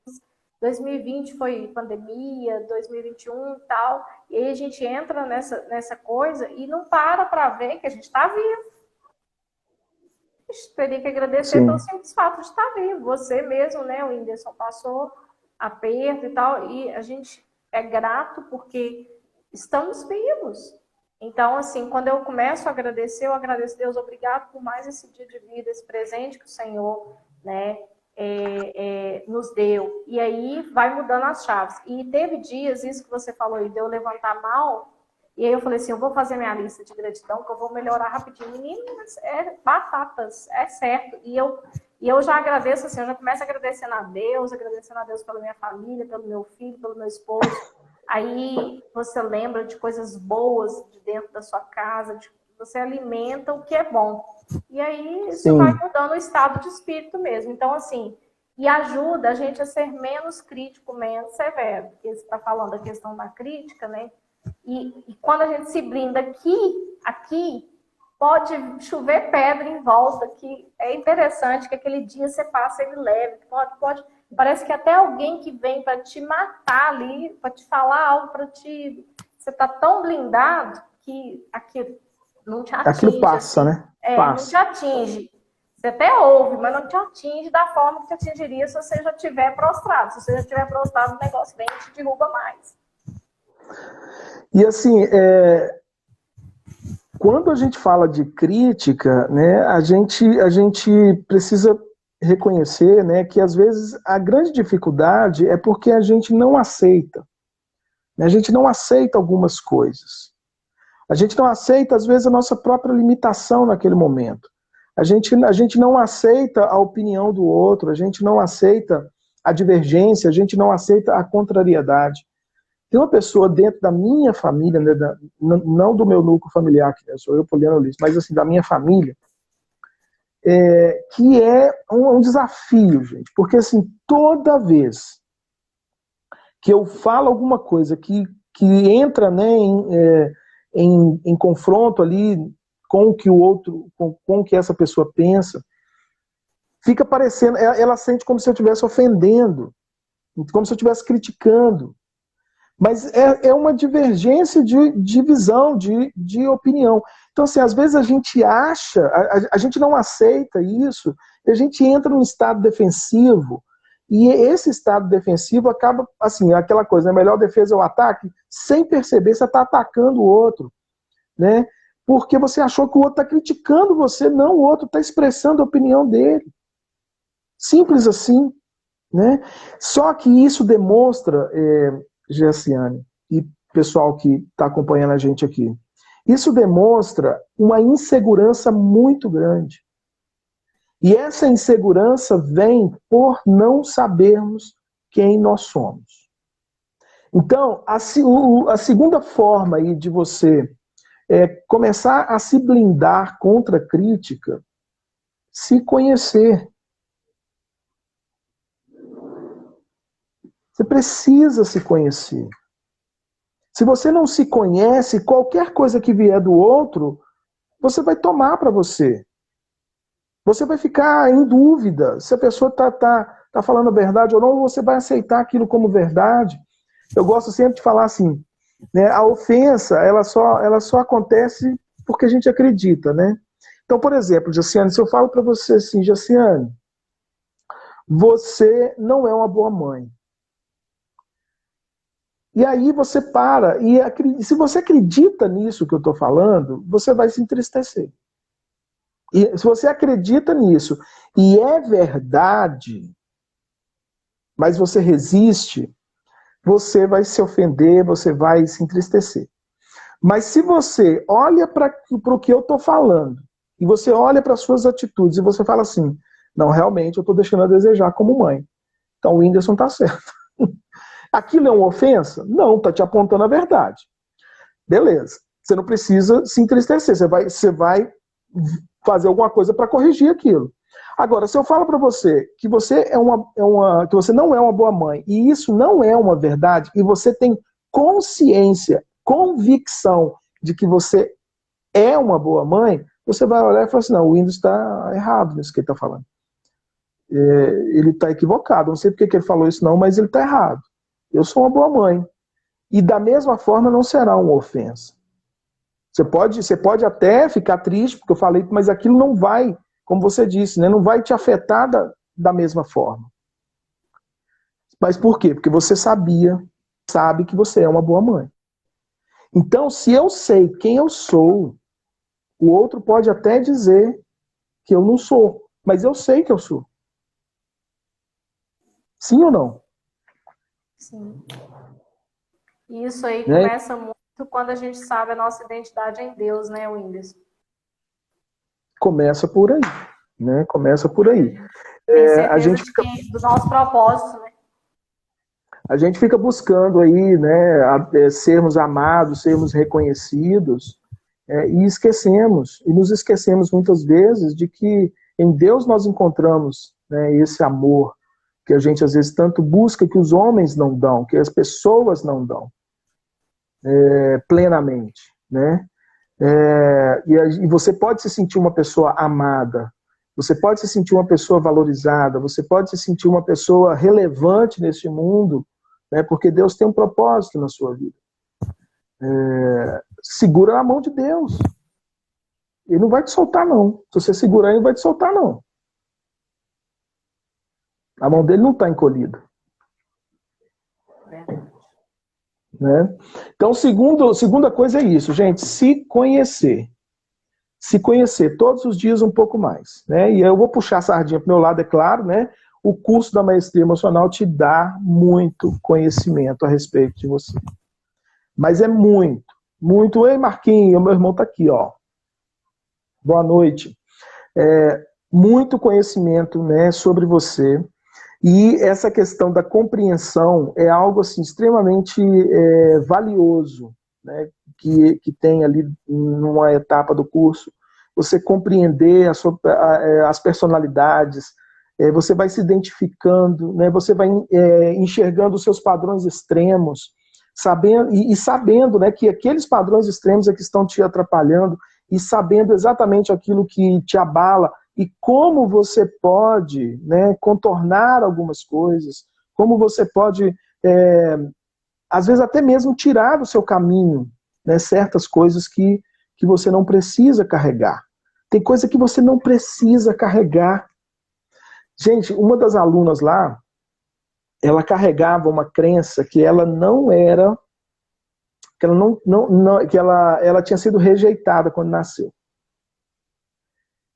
2020 foi pandemia, 2021 e tal, e aí a gente entra nessa coisa e não para ver que a gente está vivo. A gente teria que agradecer pelo Sim. simples fato de estar vivo. Você mesmo, né, o Whindersson passou aperto e tal, e a gente é grato porque estamos vivos. Então, assim, quando eu começo a agradecer, eu agradeço a Deus, obrigado por mais esse dia de vida, esse presente que o Senhor, né, nos deu. E aí vai mudando as chaves. E teve dias, isso que você falou aí, de eu levantar mal, e aí eu falei assim, eu vou fazer minha lista de gratidão, que eu vou melhorar rapidinho. Menino, batatas, é certo. E eu já agradeço, assim, eu já começo agradecendo a Deus pela minha família, pelo meu filho, pelo meu esposo. Aí você lembra de coisas boas de dentro da sua casa, você alimenta o que é bom. E aí isso Sim. vai mudando o estado de espírito mesmo. Então, assim, e ajuda a gente a ser menos crítico, menos severo. Porque você está falando da questão da crítica, né? E quando a gente se blinda aqui, pode chover pedra em volta, que é interessante que aquele dia você passa ele leve, parece que até alguém que vem para te matar ali, para te falar algo, você tá tão blindado que aquilo não te atinge. Aquilo passa, assim, né? Não te atinge. Você até ouve, mas não te atinge da forma que te atingiria se você já estiver prostrado. Se você já estiver prostrado, o negócio vem e te derruba mais. E assim, quando a gente fala de crítica, né, a gente precisa reconhecer, né, que às vezes a grande dificuldade é porque a gente não aceita. Né, a gente não aceita algumas coisas. A gente não aceita, às vezes, a nossa própria limitação naquele momento. A gente não aceita a opinião do outro, a gente não aceita a divergência, a gente não aceita a contrariedade. Tem uma pessoa dentro da minha família, né, não do meu núcleo familiar, que sou eu, Poliana Ulisses, mas assim, da minha família, que é um desafio, gente. Porque assim, toda vez que eu falo alguma coisa que entra, né, em confronto ali com o que o outro, com o que essa pessoa pensa, fica parecendo, ela sente como se eu estivesse ofendendo, como se eu estivesse criticando. Mas é uma divergência de visão, de opinião. Então, assim, às vezes a gente acha, a gente não aceita isso, e a gente entra num estado defensivo, e esse estado defensivo acaba, assim, aquela coisa, a melhor defesa é o ataque, sem perceber, você está atacando o outro, né? Porque você achou que o outro está criticando você, não, o outro está expressando a opinião dele. Simples assim, né? Só que isso demonstra, Gessiane, e pessoal que está acompanhando a gente aqui, isso demonstra uma insegurança muito grande. E essa insegurança vem por não sabermos quem nós somos. Então, a segunda forma aí de você começar a se blindar contra a crítica, se conhecer. Você precisa se conhecer. Se você não se conhece, qualquer coisa que vier do outro, você vai tomar para você. Você vai ficar em dúvida se a pessoa tá falando a verdade ou não, você vai aceitar aquilo como verdade. Eu gosto sempre de falar assim, né, a ofensa, ela só acontece porque a gente acredita, né? Então, por exemplo, Jaciane, se eu falo para você assim, Jaciane, você não é uma boa mãe. E aí você para, e se você acredita nisso que eu estou falando, você vai se entristecer. E se você acredita nisso, e é verdade, mas você resiste, você vai se ofender, você vai se entristecer. Mas se você olha para o que eu estou falando, e você olha para as suas atitudes, e você fala assim, não, realmente eu estou deixando a desejar como mãe. Então o Whindersson está certo. Aquilo é uma ofensa? Não, está te apontando a verdade. Beleza. Você não precisa se entristecer. Você vai fazer alguma coisa para corrigir aquilo. Agora, se eu falo para você que você que você não é uma boa mãe e isso não é uma verdade e você tem consciência, convicção de que você é uma boa mãe, você vai olhar e falar assim, não, o Windows está errado nisso que ele está falando. Ele está equivocado. Não sei porque que ele falou isso não, mas ele está errado. Eu sou uma boa mãe. E da mesma forma não será uma ofensa. Você pode até ficar triste, porque eu falei, mas aquilo não vai, como você disse, né, não vai te afetar da mesma forma. Mas por quê? Porque você sabe que você é uma boa mãe. Então, se eu sei quem eu sou, o outro pode até dizer que eu não sou, mas eu sei que eu sou. Sim ou não? Sim. Isso aí Né? começa muito quando a gente sabe a nossa identidade em Deus, né, Whindersson? Começa por aí, né? Começa por aí. Tem certeza do nosso propósito, né? A gente fica buscando aí, né, sermos amados, sermos reconhecidos, e nos esquecemos muitas vezes de que em Deus nós encontramos, né, esse amor que a gente às vezes tanto busca que os homens não dão, que as pessoas não dão plenamente, né? E você pode se sentir uma pessoa amada, você pode se sentir uma pessoa valorizada, você pode se sentir uma pessoa relevante neste mundo, né, porque Deus tem um propósito na sua vida. Segura na mão de Deus. Ele não vai te soltar, não. Se você segurar, ele não vai te soltar, não. A mão dele não está encolhida. Né? Então, segunda coisa é isso, gente, se conhecer. se conhecer todos os dias um pouco mais, né? E eu vou puxar a sardinha para o meu lado, é claro, né? O curso da maestria emocional te dá muito conhecimento a respeito de você. Mas é muito, muito. Ei, Marquinhos, meu irmão está aqui, ó. Boa noite. Muito conhecimento, né, sobre você. E essa questão da compreensão é algo assim, extremamente valioso, né, que tem ali numa etapa do curso. Você compreender as personalidades, você vai se identificando, né, você vai enxergando os seus padrões extremos, sabendo, né, que aqueles padrões extremos é que estão te atrapalhando, e sabendo exatamente aquilo que te abala, e como você pode, né, contornar algumas coisas, como você pode, às vezes até mesmo tirar do seu caminho, né, certas coisas que você não precisa carregar. Tem coisa que você não precisa carregar. Gente, uma das alunas lá, ela carregava uma crença que ela não era, que ela tinha sido rejeitada quando nasceu.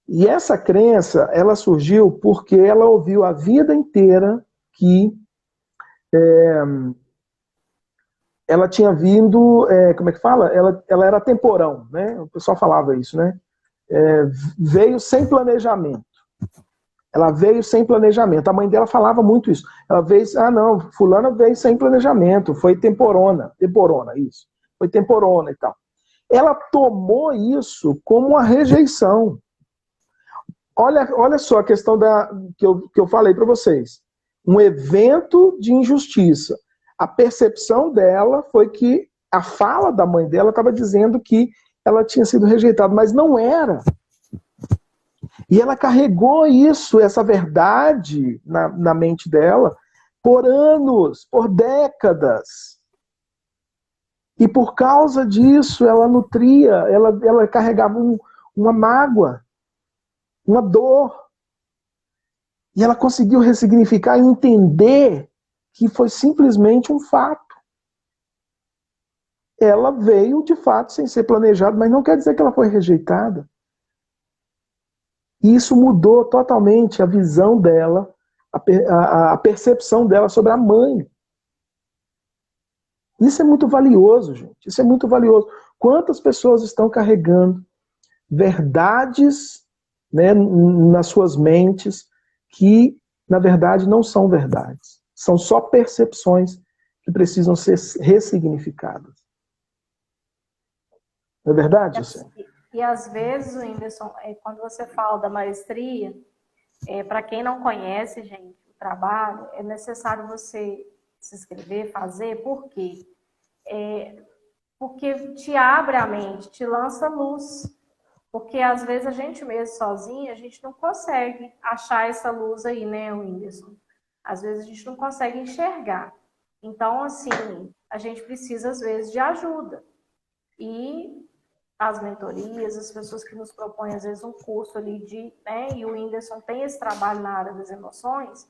E essa crença, ela surgiu porque ela ouviu a vida inteira que ela tinha vindo, como é que fala? Ela era temporão, né? O pessoal falava isso, né? Veio sem planejamento. Ela veio sem planejamento. A mãe dela falava muito isso. Ela veio, não, fulana veio sem planejamento, foi temporona, isso. Foi temporona e tal. Ela tomou isso como uma rejeição. Olha só a questão que eu falei para vocês. Um evento de injustiça. A percepção dela foi que a fala da mãe dela estava dizendo que ela tinha sido rejeitada, mas não era. E ela carregou isso, essa verdade na mente dela por anos, por décadas. E por causa disso, ela nutria, ela carregava uma mágoa, uma dor. E ela conseguiu ressignificar e entender que foi simplesmente um fato. Ela veio, de fato, sem ser planejado, mas não quer dizer que ela foi rejeitada. E isso mudou totalmente a visão dela, a percepção dela sobre a mãe. Isso é muito valioso, gente. Isso é muito valioso. Quantas pessoas estão carregando verdades, né, nas suas mentes que, na verdade, não são verdades. São só percepções que precisam ser ressignificadas. Não é verdade, José? E às vezes, Whindersson, quando você fala da maestria, para quem não conhece, gente, o trabalho, é necessário você se inscrever, fazer, por quê? Porque te abre a mente, te lança luz. Porque às vezes a gente mesmo sozinha, a gente não consegue achar essa luz aí, né, Whindersson? Às vezes a gente não consegue enxergar. Então, assim, a gente precisa, às vezes, de ajuda. E as mentorias, as pessoas que nos propõem, às vezes, um curso ali né, e o Whindersson tem esse trabalho na área das emoções,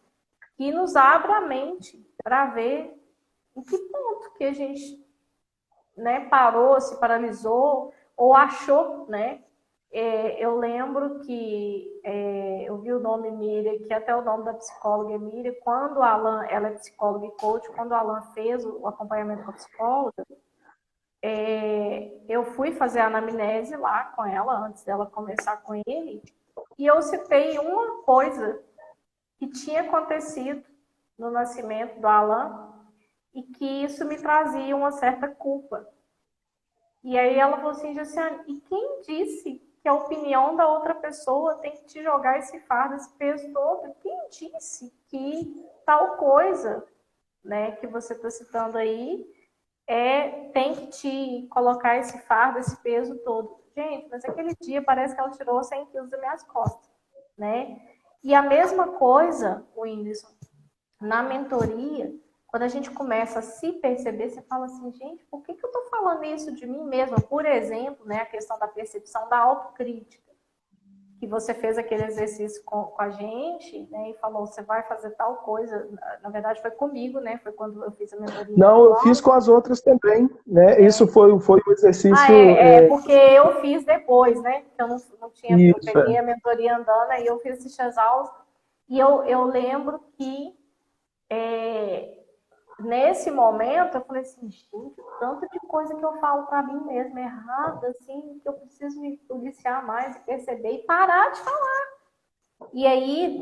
que nos abre a mente para ver em que ponto que a gente, né, parou, se paralisou, ou achou, né? Eu lembro que eu vi o nome Miriam, que até o nome da psicóloga é Miriam, quando o Alan, ela é psicóloga e coach, quando o Alan fez o acompanhamento com a psicóloga, eu fui fazer a anamnese lá com ela, antes dela começar com ele, e eu citei uma coisa que tinha acontecido no nascimento do Alan, e que isso me trazia uma certa culpa. E aí ela falou assim, Josiane, e quem disse que a opinião da outra pessoa tem que te jogar esse fardo, esse peso todo? Quem disse que tal coisa, né, que você está citando aí, tem que te colocar esse fardo, esse peso todo? Gente, mas aquele dia parece que ela tirou 100 quilos das minhas costas, né? E a mesma coisa, o Whindersson, na mentoria, quando a gente começa a se perceber, você fala assim, gente, por que eu estou falando isso de mim mesma? Por exemplo, né, a questão da percepção da autocrítica. que você fez aquele exercício com a gente, né, e falou, você vai fazer tal coisa. Na verdade, foi comigo, né? Foi quando eu fiz a mentoria. Não, eu fiz com as outras também, né? Isso foi o exercício... porque eu fiz depois, né? Eu não tinha... Eu Isso, peguei a mentoria andando, aí eu fiz esse Chazal, e eu lembro que nesse momento eu falei assim, gente, tanto de coisa que eu falo para mim mesma errada, assim, que eu preciso me policiar mais e perceber e parar de falar. E aí,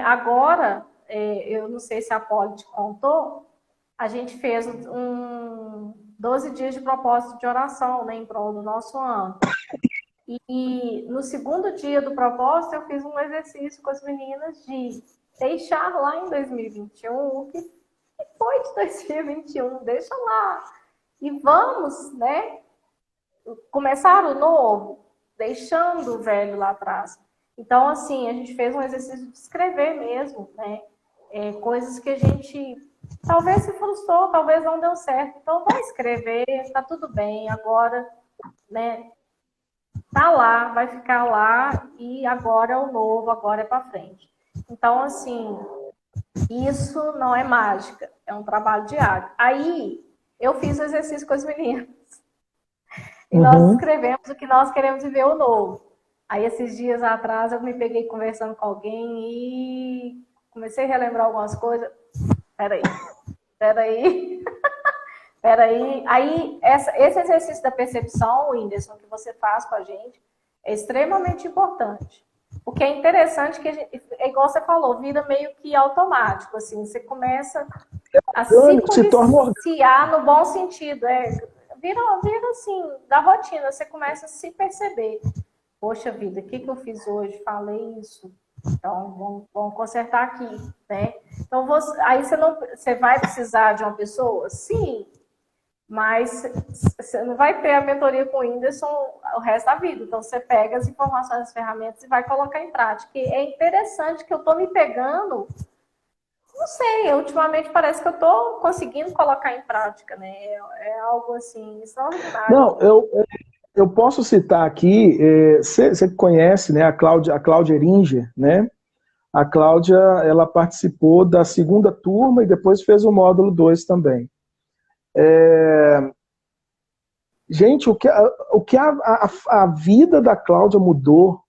agora, eu não sei se a Polly te contou, a gente fez 12 dias de propósito de oração, né, em prol do nosso ano. E no segundo dia do propósito, eu fiz um exercício com as meninas de deixar lá em 2021 o que foi de 2021, deixa lá. E vamos, né, começar o novo, deixando o velho lá atrás. Então, assim, a gente fez um exercício de escrever mesmo, né? Coisas que a gente talvez se frustrou, talvez não deu certo. Então, vai escrever, tá tudo bem, agora, né? Tá lá, vai ficar lá e agora é o novo, agora é para frente. Então, assim, isso não é mágica, é um trabalho diário. Aí, eu fiz o exercício com as meninas. E nós escrevemos o que nós queremos viver o novo. Aí, esses dias atrás, eu me peguei conversando com alguém e comecei a relembrar algumas coisas. Peraí. Aí, esse exercício da percepção, Whindersson, que você faz com a gente, é extremamente importante. Porque é interessante que, é igual você falou, vira meio que automático, assim, você começa a se policiar no bom sentido, vira assim, da rotina, você começa a se perceber. Poxa vida, o que eu fiz hoje? Falei isso. Então, vamos consertar aqui, né? Então, aí você vai precisar de uma pessoa? Sim. Mas você não vai ter a mentoria com o Whindersson o resto da vida. Então, você pega as informações, as ferramentas e vai colocar em prática. E é interessante que eu estou me pegando, não sei, ultimamente parece que eu estou conseguindo colocar em prática, né? É algo assim, extraordinário. Não, eu posso citar aqui, você conhece, né, a Cláudia Eringer, né? A Cláudia, ela participou da segunda turma e depois fez o módulo 2 também. Gente, o que a vida da Cláudia mudou,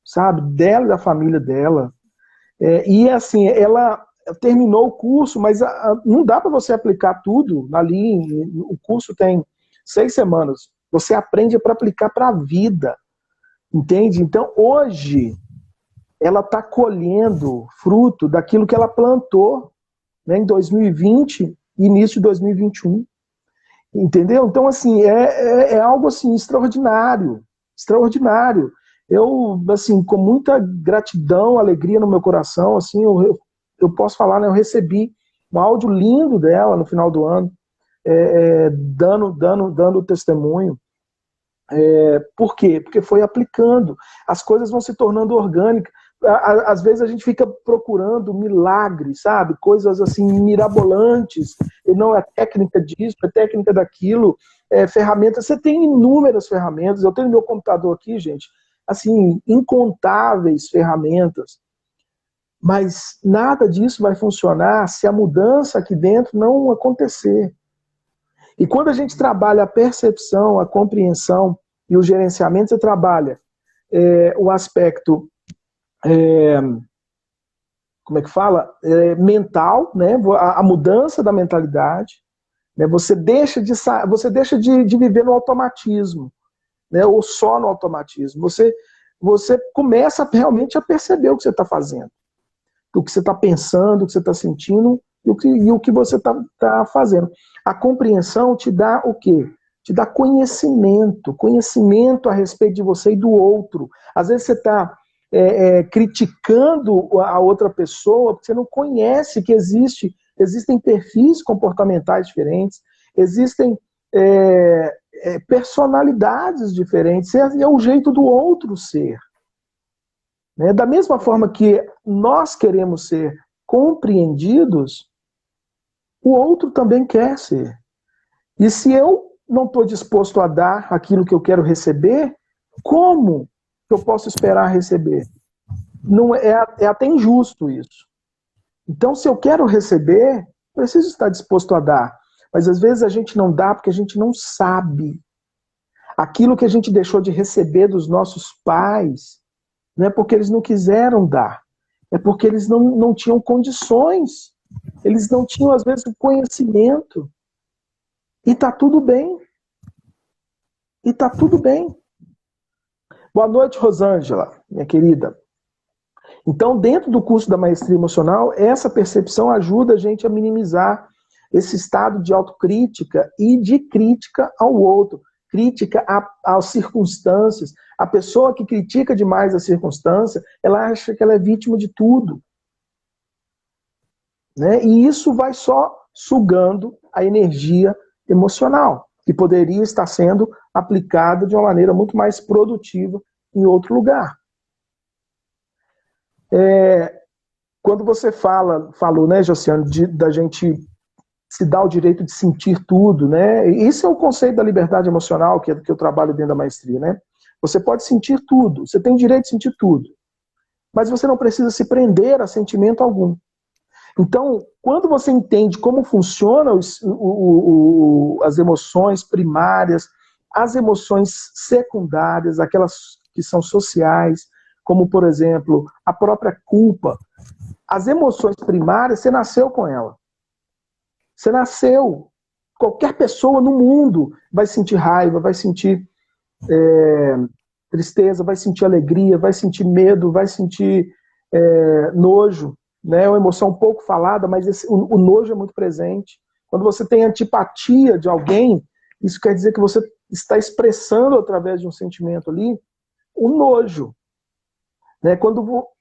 sabe? Dela e da família dela. E assim, ela terminou o curso, mas não dá para você aplicar tudo ali. O curso tem 6 semanas. Você aprende para aplicar para a vida. Entende? Então, hoje, ela está colhendo fruto daquilo que ela plantou, né, em 2020 e início de 2021. Entendeu? Então, assim, é algo assim, extraordinário. Extraordinário. Eu, assim, com muita gratidão, alegria no meu coração, assim, eu posso falar, né, eu recebi um áudio lindo dela no final do ano, dando testemunho. Por quê? Porque foi aplicando. As coisas vão se tornando orgânicas. Às vezes a gente fica procurando milagres, sabe? Coisas assim mirabolantes. E não é técnica disso, é técnica daquilo. Ferramentas. Você tem inúmeras ferramentas. Eu tenho meu computador aqui, gente. Assim, incontáveis ferramentas. Mas nada disso vai funcionar se a mudança aqui dentro não acontecer. E quando a gente trabalha a percepção, a compreensão e o gerenciamento, você trabalha o aspecto, como é que fala? Mental, né? A mudança da mentalidade. Né? Você deixa de viver no automatismo, né? Ou só no automatismo. Você começa realmente a perceber o que você está fazendo, o que você está pensando, o que você está sentindo e o que você está fazendo. A compreensão te dá o quê? Te dá conhecimento a respeito de você e do outro. Às vezes você está criticando a outra pessoa porque você não conhece que existem perfis comportamentais diferentes, existem personalidades diferentes, é o jeito do outro ser. Né? Da mesma forma que nós queremos ser compreendidos, o outro também quer ser. E se eu não estou disposto a dar aquilo que eu quero receber, como que eu posso esperar receber? Não é até injusto isso. Então, se eu quero receber, preciso estar disposto a dar. Mas às vezes a gente não dá porque a gente não sabe. Aquilo que a gente deixou de receber dos nossos pais, não é porque eles não quiseram dar, é porque eles não tinham condições. Eles não tinham, às vezes, o conhecimento. E está tudo bem. E está tudo bem. Boa noite, Rosângela, minha querida. Então, dentro do curso da Maestria Emocional, essa percepção ajuda a gente a minimizar esse estado de autocrítica e de crítica ao outro, crítica às circunstâncias. A pessoa que critica demais a circunstância, ela acha que ela é vítima de tudo. Né? E isso vai só sugando a energia emocional, que poderia estar sendo aplicada de uma maneira muito mais produtiva em outro lugar. Quando você falou, né, Josiane, da gente se dar o direito de sentir tudo, né? Isso é o conceito da liberdade emocional que eu trabalho dentro da maestria, né? Você pode sentir tudo, você tem o direito de sentir tudo, mas você não precisa se prender a sentimento algum. Então, quando você entende como funcionam as emoções primárias, as emoções secundárias, aquelas que são sociais, como, por exemplo, a própria culpa. As emoções primárias, você nasceu com ela. Você nasceu. Qualquer pessoa no mundo vai sentir raiva, vai sentir tristeza, vai sentir alegria, vai sentir medo, vai sentir nojo. Né? É uma emoção pouco falada, mas o nojo é muito presente. Quando você tem antipatia de alguém, isso quer dizer que você está expressando através de um sentimento ali o nojo. Né?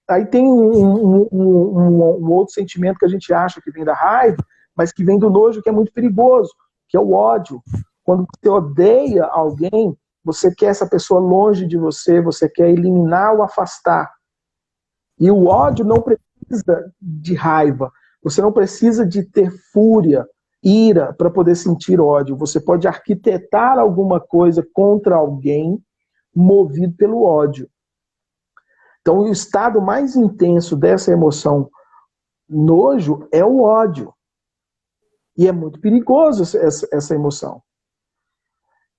Aí tem um outro sentimento que a gente acha que vem da raiva, mas que vem do nojo, que é muito perigoso, que é o ódio. Quando você odeia alguém, você quer essa pessoa longe de você, você quer eliminar ou afastar. E o ódio não precisa de raiva, você não precisa de ter fúria, ira, para poder sentir ódio. Você pode arquitetar alguma coisa contra alguém movido pelo ódio. Então, o estado mais intenso dessa emoção nojo é o ódio. E é muito perigoso essa emoção.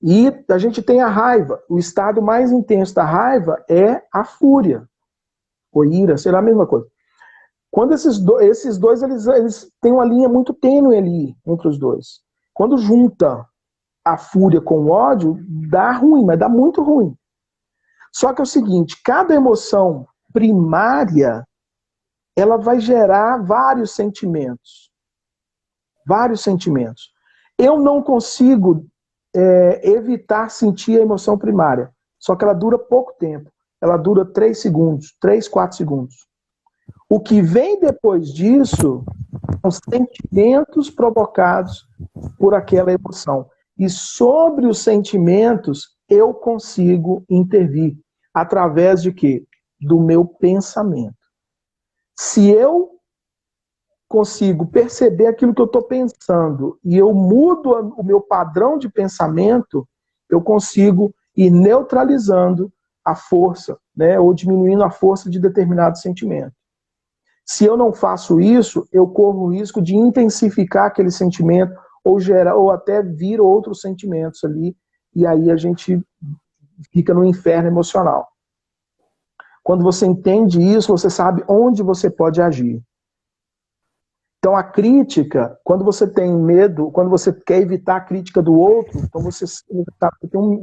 E a gente tem a raiva. O estado mais intenso da raiva é a fúria. Ou ira, será a mesma coisa. Quando esses dois eles têm uma linha muito tênue ali entre os dois. Quando junta a fúria com o ódio, dá ruim, mas dá muito ruim. Só que é o seguinte, cada emoção primária, ela vai gerar vários sentimentos. Vários sentimentos. Eu não consigo evitar sentir a emoção primária. Só que ela dura pouco tempo. Ela dura 3 segundos, 3, 4 segundos. O que vem depois disso são sentimentos provocados por aquela emoção. E sobre os sentimentos, eu consigo intervir. Através de quê? Do meu pensamento. Se eu consigo perceber aquilo que eu estou pensando e eu mudo o meu padrão de pensamento, eu consigo ir neutralizando a força, né, ou diminuindo a força de determinado sentimento. Se eu não faço isso, eu corro o risco de intensificar aquele sentimento ou até vir outros sentimentos ali, e aí a gente fica no inferno emocional. Quando você entende isso, você sabe onde você pode agir. Então a crítica, quando você tem medo, quando você quer evitar a crítica do outro, então você sabe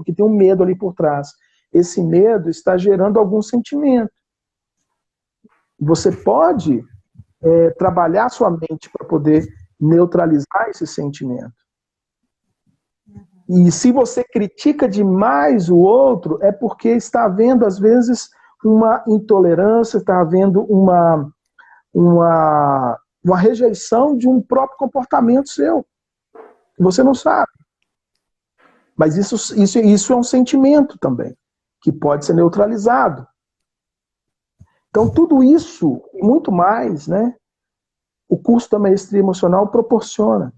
que tem um medo ali por trás. Esse medo está gerando algum sentimento. Você pode trabalhar sua mente para poder neutralizar esse sentimento. E se você critica demais o outro, é porque está havendo, às vezes, uma intolerância, está havendo uma rejeição de um próprio comportamento seu. Que você não sabe. Mas isso é um sentimento também, que pode ser neutralizado. Então, tudo isso, e muito mais, né, o curso da Maestria Emocional proporciona.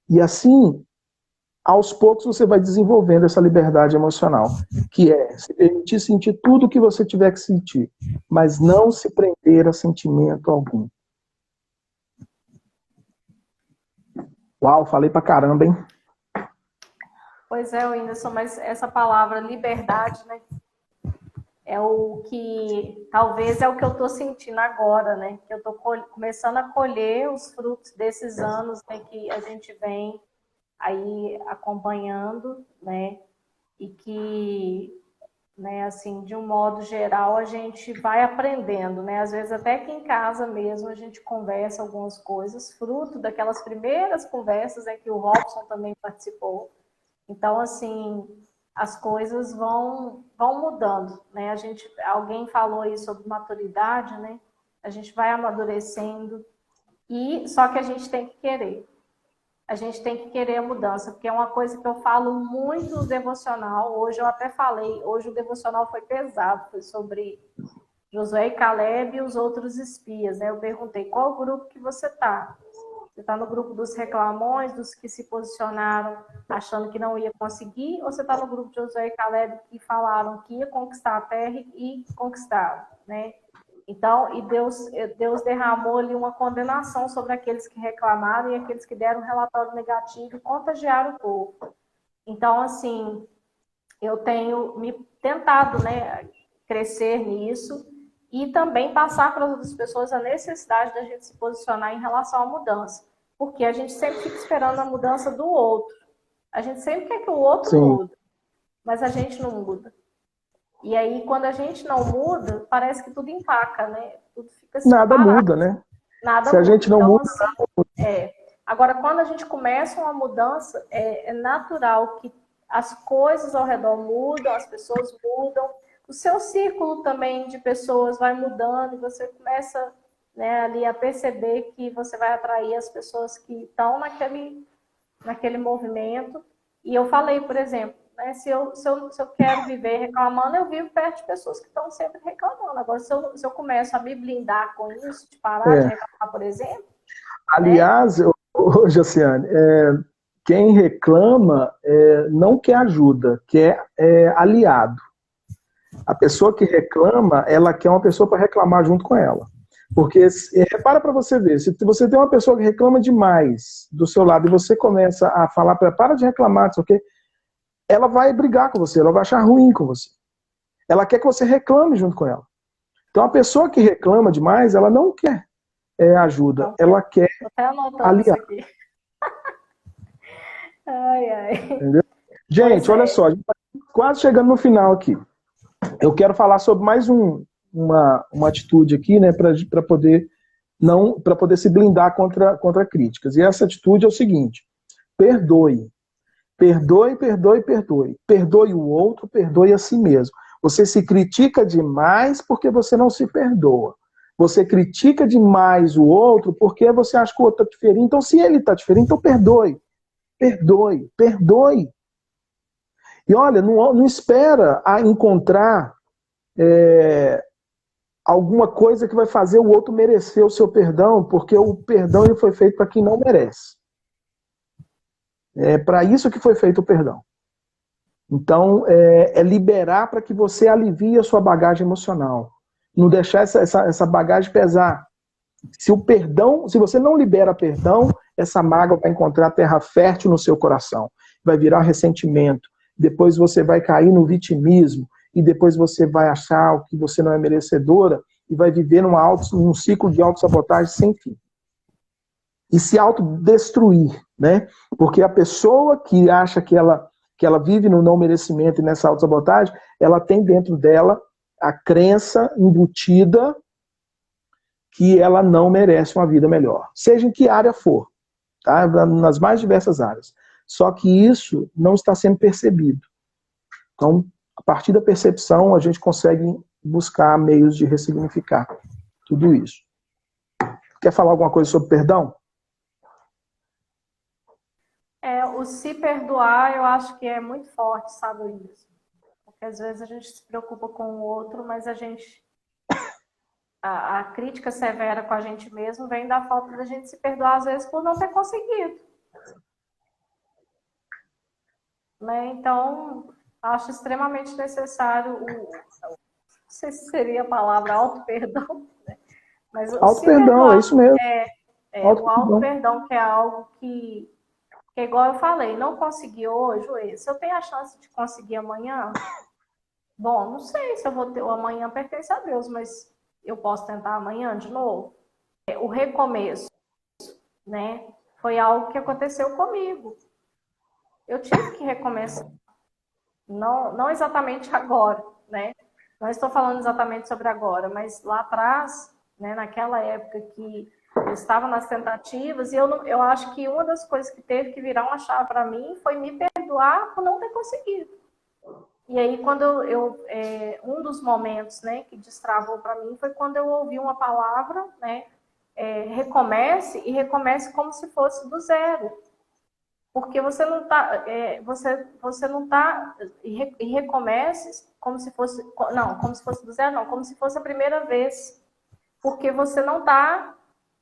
E assim, aos poucos você vai desenvolvendo essa liberdade emocional, que é se permitir sentir tudo o que você tiver que sentir, mas não se prender a sentimento algum. Uau, falei pra caramba, hein? Pois é, Whindersson, mas essa palavra liberdade, né? É o que, talvez é o que eu estou sentindo agora, né? Que eu estou começando a colher os frutos desses anos, né, que a gente vem aí acompanhando, né? E que, né, assim, de um modo geral, a gente vai aprendendo, né? Às vezes até que em casa mesmo a gente conversa algumas coisas, fruto daquelas primeiras conversas, né, que o Robson também participou. Então, assim, as coisas vão mudando, né? Alguém falou aí sobre maturidade, né? A gente vai amadurecendo e só que a gente tem que querer. A gente tem que querer a mudança, porque é uma coisa que eu falo muito no devocional. Hoje eu até falei, hoje o devocional foi pesado, foi sobre Josué e Caleb e os outros espias, né? Eu perguntei, qual grupo que você está? Você está no grupo dos reclamões, dos que se posicionaram achando que não ia conseguir, ou você está no grupo de Josué e Caleb que falaram que ia conquistar a terra e conquistaram, né? Então, Deus derramou ali uma condenação sobre aqueles que reclamaram e aqueles que deram um relatório negativo e contagiaram o povo. Então, assim, eu tenho me tentado, né, crescer nisso e também passar para as outras pessoas a necessidade da gente se posicionar em relação à mudança. Porque a gente sempre fica esperando a mudança do outro. A gente sempre quer que o outro mude, mas a gente não muda. E aí, quando a gente não muda, parece que tudo empaca, né? Tudo fica assim, Nada parado. muda, né? Nada Se a muda. gente não Então, muda, assim, Agora, quando a gente começa uma mudança, é natural que as coisas ao redor mudam, as pessoas mudam, o seu círculo também de pessoas vai mudando e você começa, né, ali a perceber que você vai atrair as pessoas que estão naquele movimento. E eu falei, por exemplo, né, se eu quero viver reclamando, eu vivo perto de pessoas que estão sempre reclamando. Agora, se eu começo a me blindar com isso, de parar de reclamar, por exemplo. Aliás, Josiane, quem reclama não quer ajuda, quer aliado. A pessoa que reclama, ela quer uma pessoa para reclamar junto com ela. Porque, repara para você ver, se você tem uma pessoa que reclama demais do seu lado e você começa a falar para de reclamar, não sei o quê, ela vai brigar com você, ela vai achar ruim com você. Ela quer que você reclame junto com ela. Então, a pessoa que reclama demais, ela não quer ajuda, ela quer aliar. Isso aqui. Ai, ai. Entendeu? Gente, olha só, a gente está quase chegando no final aqui. Eu quero falar sobre mais uma atitude aqui, né, para poder se blindar contra críticas. E essa atitude é o seguinte: perdoe. Perdoe, perdoe, perdoe. Perdoe o outro, perdoe a si mesmo. Você se critica demais porque você não se perdoa. Você critica demais o outro porque você acha que o outro está diferente. Então, se ele está diferente, então perdoe. Perdoe, perdoe. E olha, não espera a encontrar alguma coisa que vai fazer o outro merecer o seu perdão, porque o perdão ele foi feito para quem não merece. É para isso que foi feito o perdão. Então, liberar para que você alivie a sua bagagem emocional. Não deixar essa bagagem pesar. Se você não libera perdão, essa mágoa vai encontrar terra fértil no seu coração. Vai virar ressentimento. Depois você vai cair no vitimismo. E depois você vai achar que você não é merecedora e vai viver num ciclo de autossabotagem sem fim. E se autodestruir, né? Porque a pessoa que acha que ela vive no não merecimento e nessa autossabotagem, ela tem dentro dela a crença embutida que ela não merece uma vida melhor. Seja em que área for, tá? Nas mais diversas áreas. Só que isso não está sendo percebido. Então, a partir da percepção, a gente consegue buscar meios de ressignificar tudo isso. Quer falar alguma coisa sobre perdão? O se perdoar, eu acho que é muito forte, sabe, isso? Porque às vezes a gente se preocupa com o outro, mas a crítica severa com a gente mesmo vem da falta da gente se perdoar, às vezes, por não ter conseguido. né? Então, acho extremamente necessário não sei se seria a palavra auto-perdão, né? Mas se Auto-perdão, é perdoar, isso mesmo. o Auto-perdão. auto-perdão, que é algo que é igual eu falei, não consegui hoje, ué, se eu tenho a chance de conseguir amanhã, bom, não sei se eu vou ter, o amanhã pertence a Deus, mas eu posso tentar amanhã de novo. O recomeço, né, foi algo que aconteceu comigo. Eu tive que recomeçar. Não exatamente agora, né? Não estou falando exatamente sobre agora, mas lá atrás, né, naquela época que eu estava nas tentativas, e eu acho que uma das coisas que teve que virar uma chave para mim foi me perdoar por não ter conseguido. E aí, quando um dos momentos, né, que destravou para mim foi quando eu ouvi uma palavra, né, recomece, e recomece como se fosse do zero. Porque você não está, você não está, e recomece como se fosse, não, como se fosse do zero, não, como se fosse a primeira vez. Porque você não está,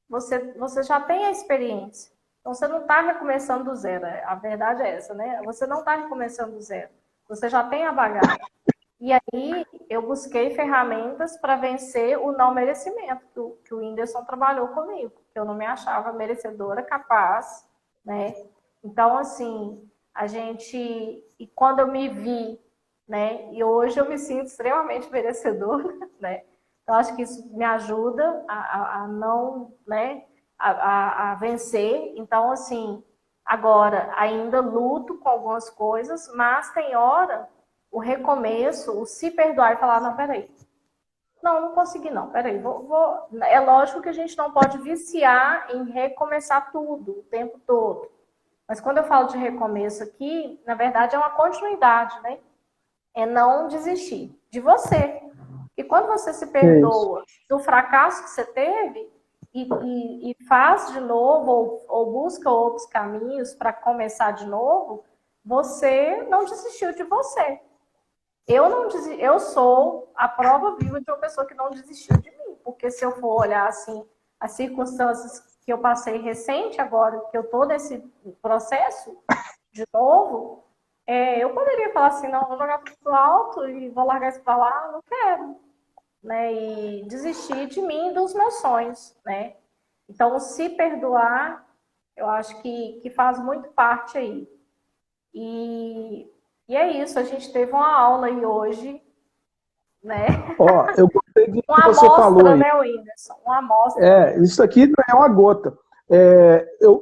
você já tem a experiência. Então, você não está recomeçando do zero. A verdade é essa, né? Você não está recomeçando do zero. Você já tem a bagagem. E aí, eu busquei ferramentas para vencer o não merecimento, que o Whindersson trabalhou comigo. Que eu não me achava merecedora, capaz, né? Então, assim, e quando eu me vi, né? E hoje eu me sinto extremamente merecedora, né? Então, acho que isso me ajuda a não, né? A vencer. Então, assim, agora ainda luto com algumas coisas, mas tem hora, o recomeço, o se perdoar e falar, não, peraí, não consegui não, peraí, É lógico que a gente não pode viciar em recomeçar tudo, o tempo todo. Mas quando eu falo de recomeço aqui, na verdade é uma continuidade, né? É não desistir de você. E quando você se perdoa do fracasso que você teve e faz de novo ou busca outros caminhos para começar de novo, você não desistiu de você. Eu sou a prova viva de uma pessoa que não desistiu de mim, porque se eu for olhar assim as circunstâncias que eu passei recente agora, que eu estou nesse processo de novo, eu poderia falar assim, não, vou jogar tudo pro alto e vou largar isso para lá, não quero, né? E desistir de mim e dos meus sonhos, né? Então, se perdoar, eu acho que faz muito parte aí. E é isso, a gente teve uma aula aí hoje, né? Ó, eu gostei disso que Uma você falou amostra, aí. né, Whindersson? Uma amostra. Isso aqui não é uma gota.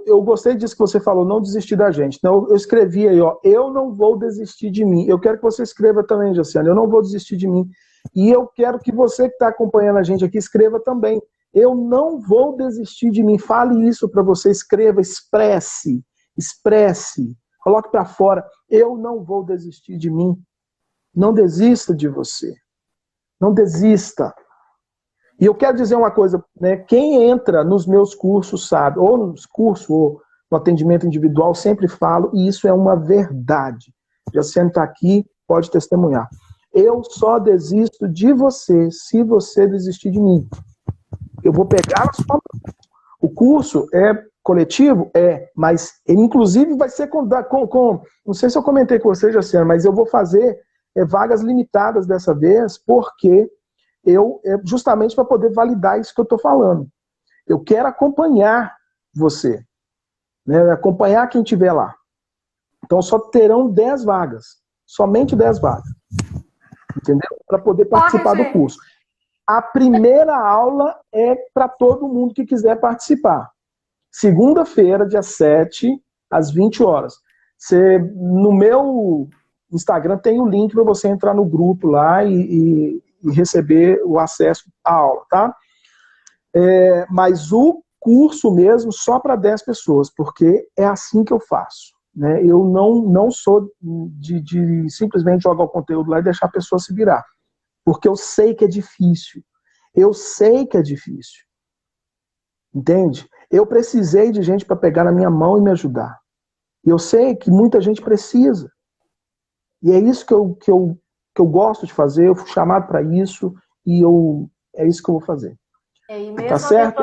Eu gostei disso que você falou, não desistir da gente. Então, eu escrevi aí, ó, eu não vou desistir de mim. Eu quero que você escreva também, Jaciane, eu não vou desistir de mim. E eu quero que você que está acompanhando a gente aqui, escreva também. Eu não vou desistir de mim. Fale isso para você, escreva, expresse, coloque para fora. Eu não vou desistir de mim. Não desista de você. Não desista. E eu quero dizer uma coisa, né? Quem entra nos meus cursos sabe, ou nos cursos, ou no atendimento individual, sempre falo, e isso é uma verdade. Jaciane está aqui, pode testemunhar. Eu só desisto de você se você desistir de mim. Eu vou pegar na sua mão. O curso é coletivo? Mas ele inclusive vai ser não sei se eu comentei com você, Jaciane, mas eu vou fazer vagas limitadas dessa vez, porque justamente para poder validar isso que eu estou falando. Eu quero acompanhar você, né? Acompanhar quem estiver lá. Então só terão 10 vagas, somente 10 vagas, entendeu? Para poder participar do curso. A primeira aula é para todo mundo que quiser participar. Segunda-feira, dia 7, às 20 horas. No meu Instagram tem o link para você entrar no grupo lá e receber o acesso à aula, tá? Mas o curso mesmo só para 10 pessoas, porque é assim que eu faço. Né? Eu não sou de simplesmente jogar o conteúdo lá e deixar a pessoa se virar. Porque eu sei que é difícil. Eu sei que é difícil. Entende? Eu precisei de gente para pegar na minha mão e me ajudar. E eu sei que muita gente precisa. E é isso que eu gosto de fazer, eu fui chamado para isso e é isso que eu vou fazer. E mesmo, tá certo?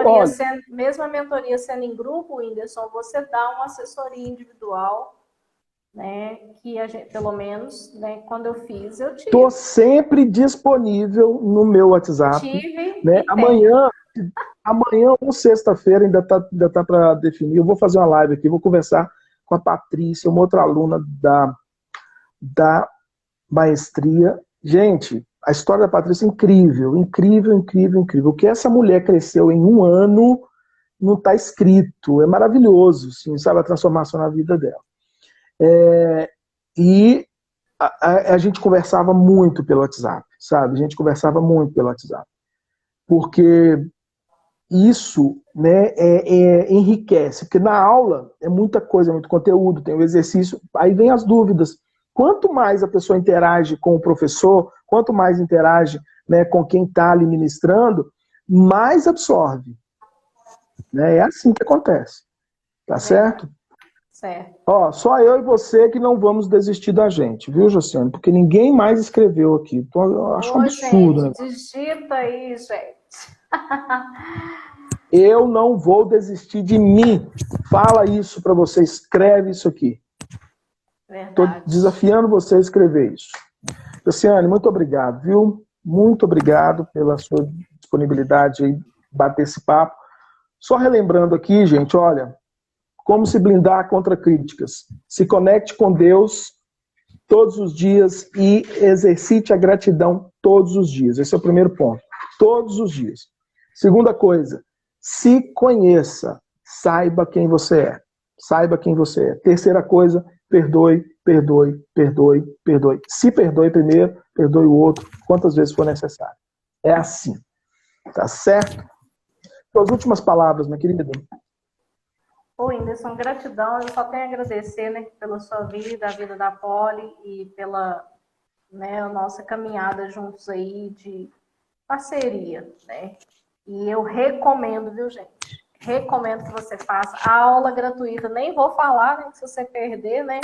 Mesmo a mentoria sendo em grupo, Whindersson, você dá uma assessoria individual, né? Que a gente, pelo menos, né, quando eu fiz, eu tive. Estou sempre disponível no meu WhatsApp. Tive Né? e tenho. Amanhã ou sexta-feira, ainda tá para definir. Eu vou fazer uma live aqui, vou conversar com a Patrícia, uma outra aluna da maestria. Gente, a história da Patrícia é incrível, incrível, incrível, incrível. O que essa mulher cresceu em um ano não está escrito. É maravilhoso, sim, sabe, a transformação na vida dela. E a gente conversava muito pelo WhatsApp, sabe? A gente conversava muito pelo WhatsApp. Porque isso, né, enriquece. Porque na aula é muita coisa, é muito conteúdo, tem o exercício, aí vem as dúvidas. Quanto mais a pessoa interage com o professor, quanto mais interage, né, com quem está ali ministrando, mais absorve. Né? É assim que acontece. Tá certo? Certo. Ó, só eu e você que não vamos desistir da gente, viu, Josiane? Porque ninguém mais escreveu aqui. Então, eu acho um absurdo. Gente, digita aí, gente. Eu não vou desistir de mim. Fala isso para você, escreve isso aqui. Estou desafiando você a escrever isso. Josiane, muito obrigado, viu? Muito obrigado pela sua disponibilidade em bater esse papo. Só relembrando aqui, gente, olha, como se blindar contra críticas. Se conecte com Deus todos os dias e exercite a gratidão todos os dias. Esse é o primeiro ponto. Todos os dias. Segunda coisa, se conheça. Saiba quem você é. Saiba quem você é. Terceira coisa, perdoe, perdoe, perdoe, perdoe. Se perdoe primeiro, perdoe o outro, quantas vezes for necessário. É assim. Tá certo? Suas últimas palavras, minha querida. Ô, Whindersson, gratidão. Eu só tenho a agradecer, né, pela sua vida, a vida da Poli e pela, né, a nossa caminhada juntos aí de parceria, né? E eu recomendo, viu, gente? Recomendo que você faça a aula gratuita. Nem vou falar, né, se você perder, né?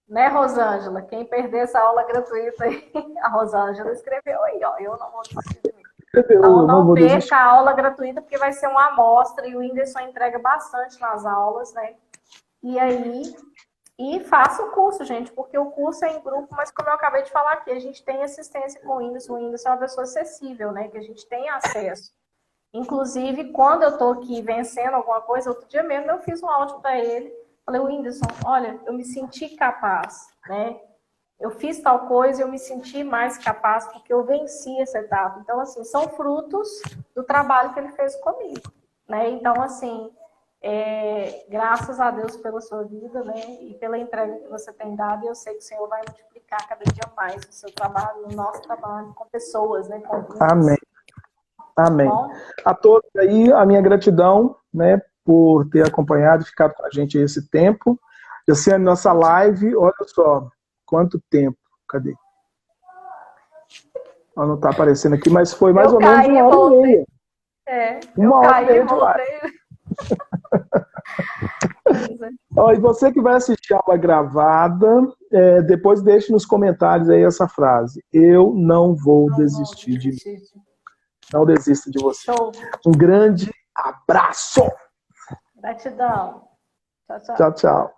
Né, Rosângela? Quem perder essa aula gratuita aí, a Rosângela escreveu aí, ó. Eu não vou desistir de mim. Então, não perca a aula gratuita, porque vai ser uma amostra e o Whindersson entrega bastante nas aulas, né? E aí, faça o curso, gente, porque o curso é em grupo, mas como eu acabei de falar aqui, a gente tem assistência com o Whindersson é uma pessoa acessível, né? Que a gente tem acesso. Inclusive, quando eu tô aqui vencendo alguma coisa, outro dia mesmo eu fiz um áudio para ele, falei, Whindersson, olha, eu me senti capaz, né? Eu fiz tal coisa e eu me senti mais capaz porque eu venci essa etapa. Então, assim, são frutos do trabalho que ele fez comigo, né? Então, assim, graças a Deus pela sua vida, né? E pela entrega que você tem dado. E eu sei que o Senhor vai multiplicar cada dia mais o seu trabalho, o nosso trabalho com pessoas, né? Com Amém. Amém. Bom? A todos aí, a minha gratidão, né, por ter acompanhado e ficado com a gente esse tempo. Josiane, nossa live, olha só, quanto tempo. Cadê? Ela não está aparecendo aqui, mas foi mais ou menos 1h30. Uma hora e meia de live. E você que vai assistir a aula gravada, depois deixe nos comentários aí essa frase. Eu não vou desistir de mim. Não desista de você. Show. Um grande abraço. Gratidão. Tchau, tchau. Tchau, tchau.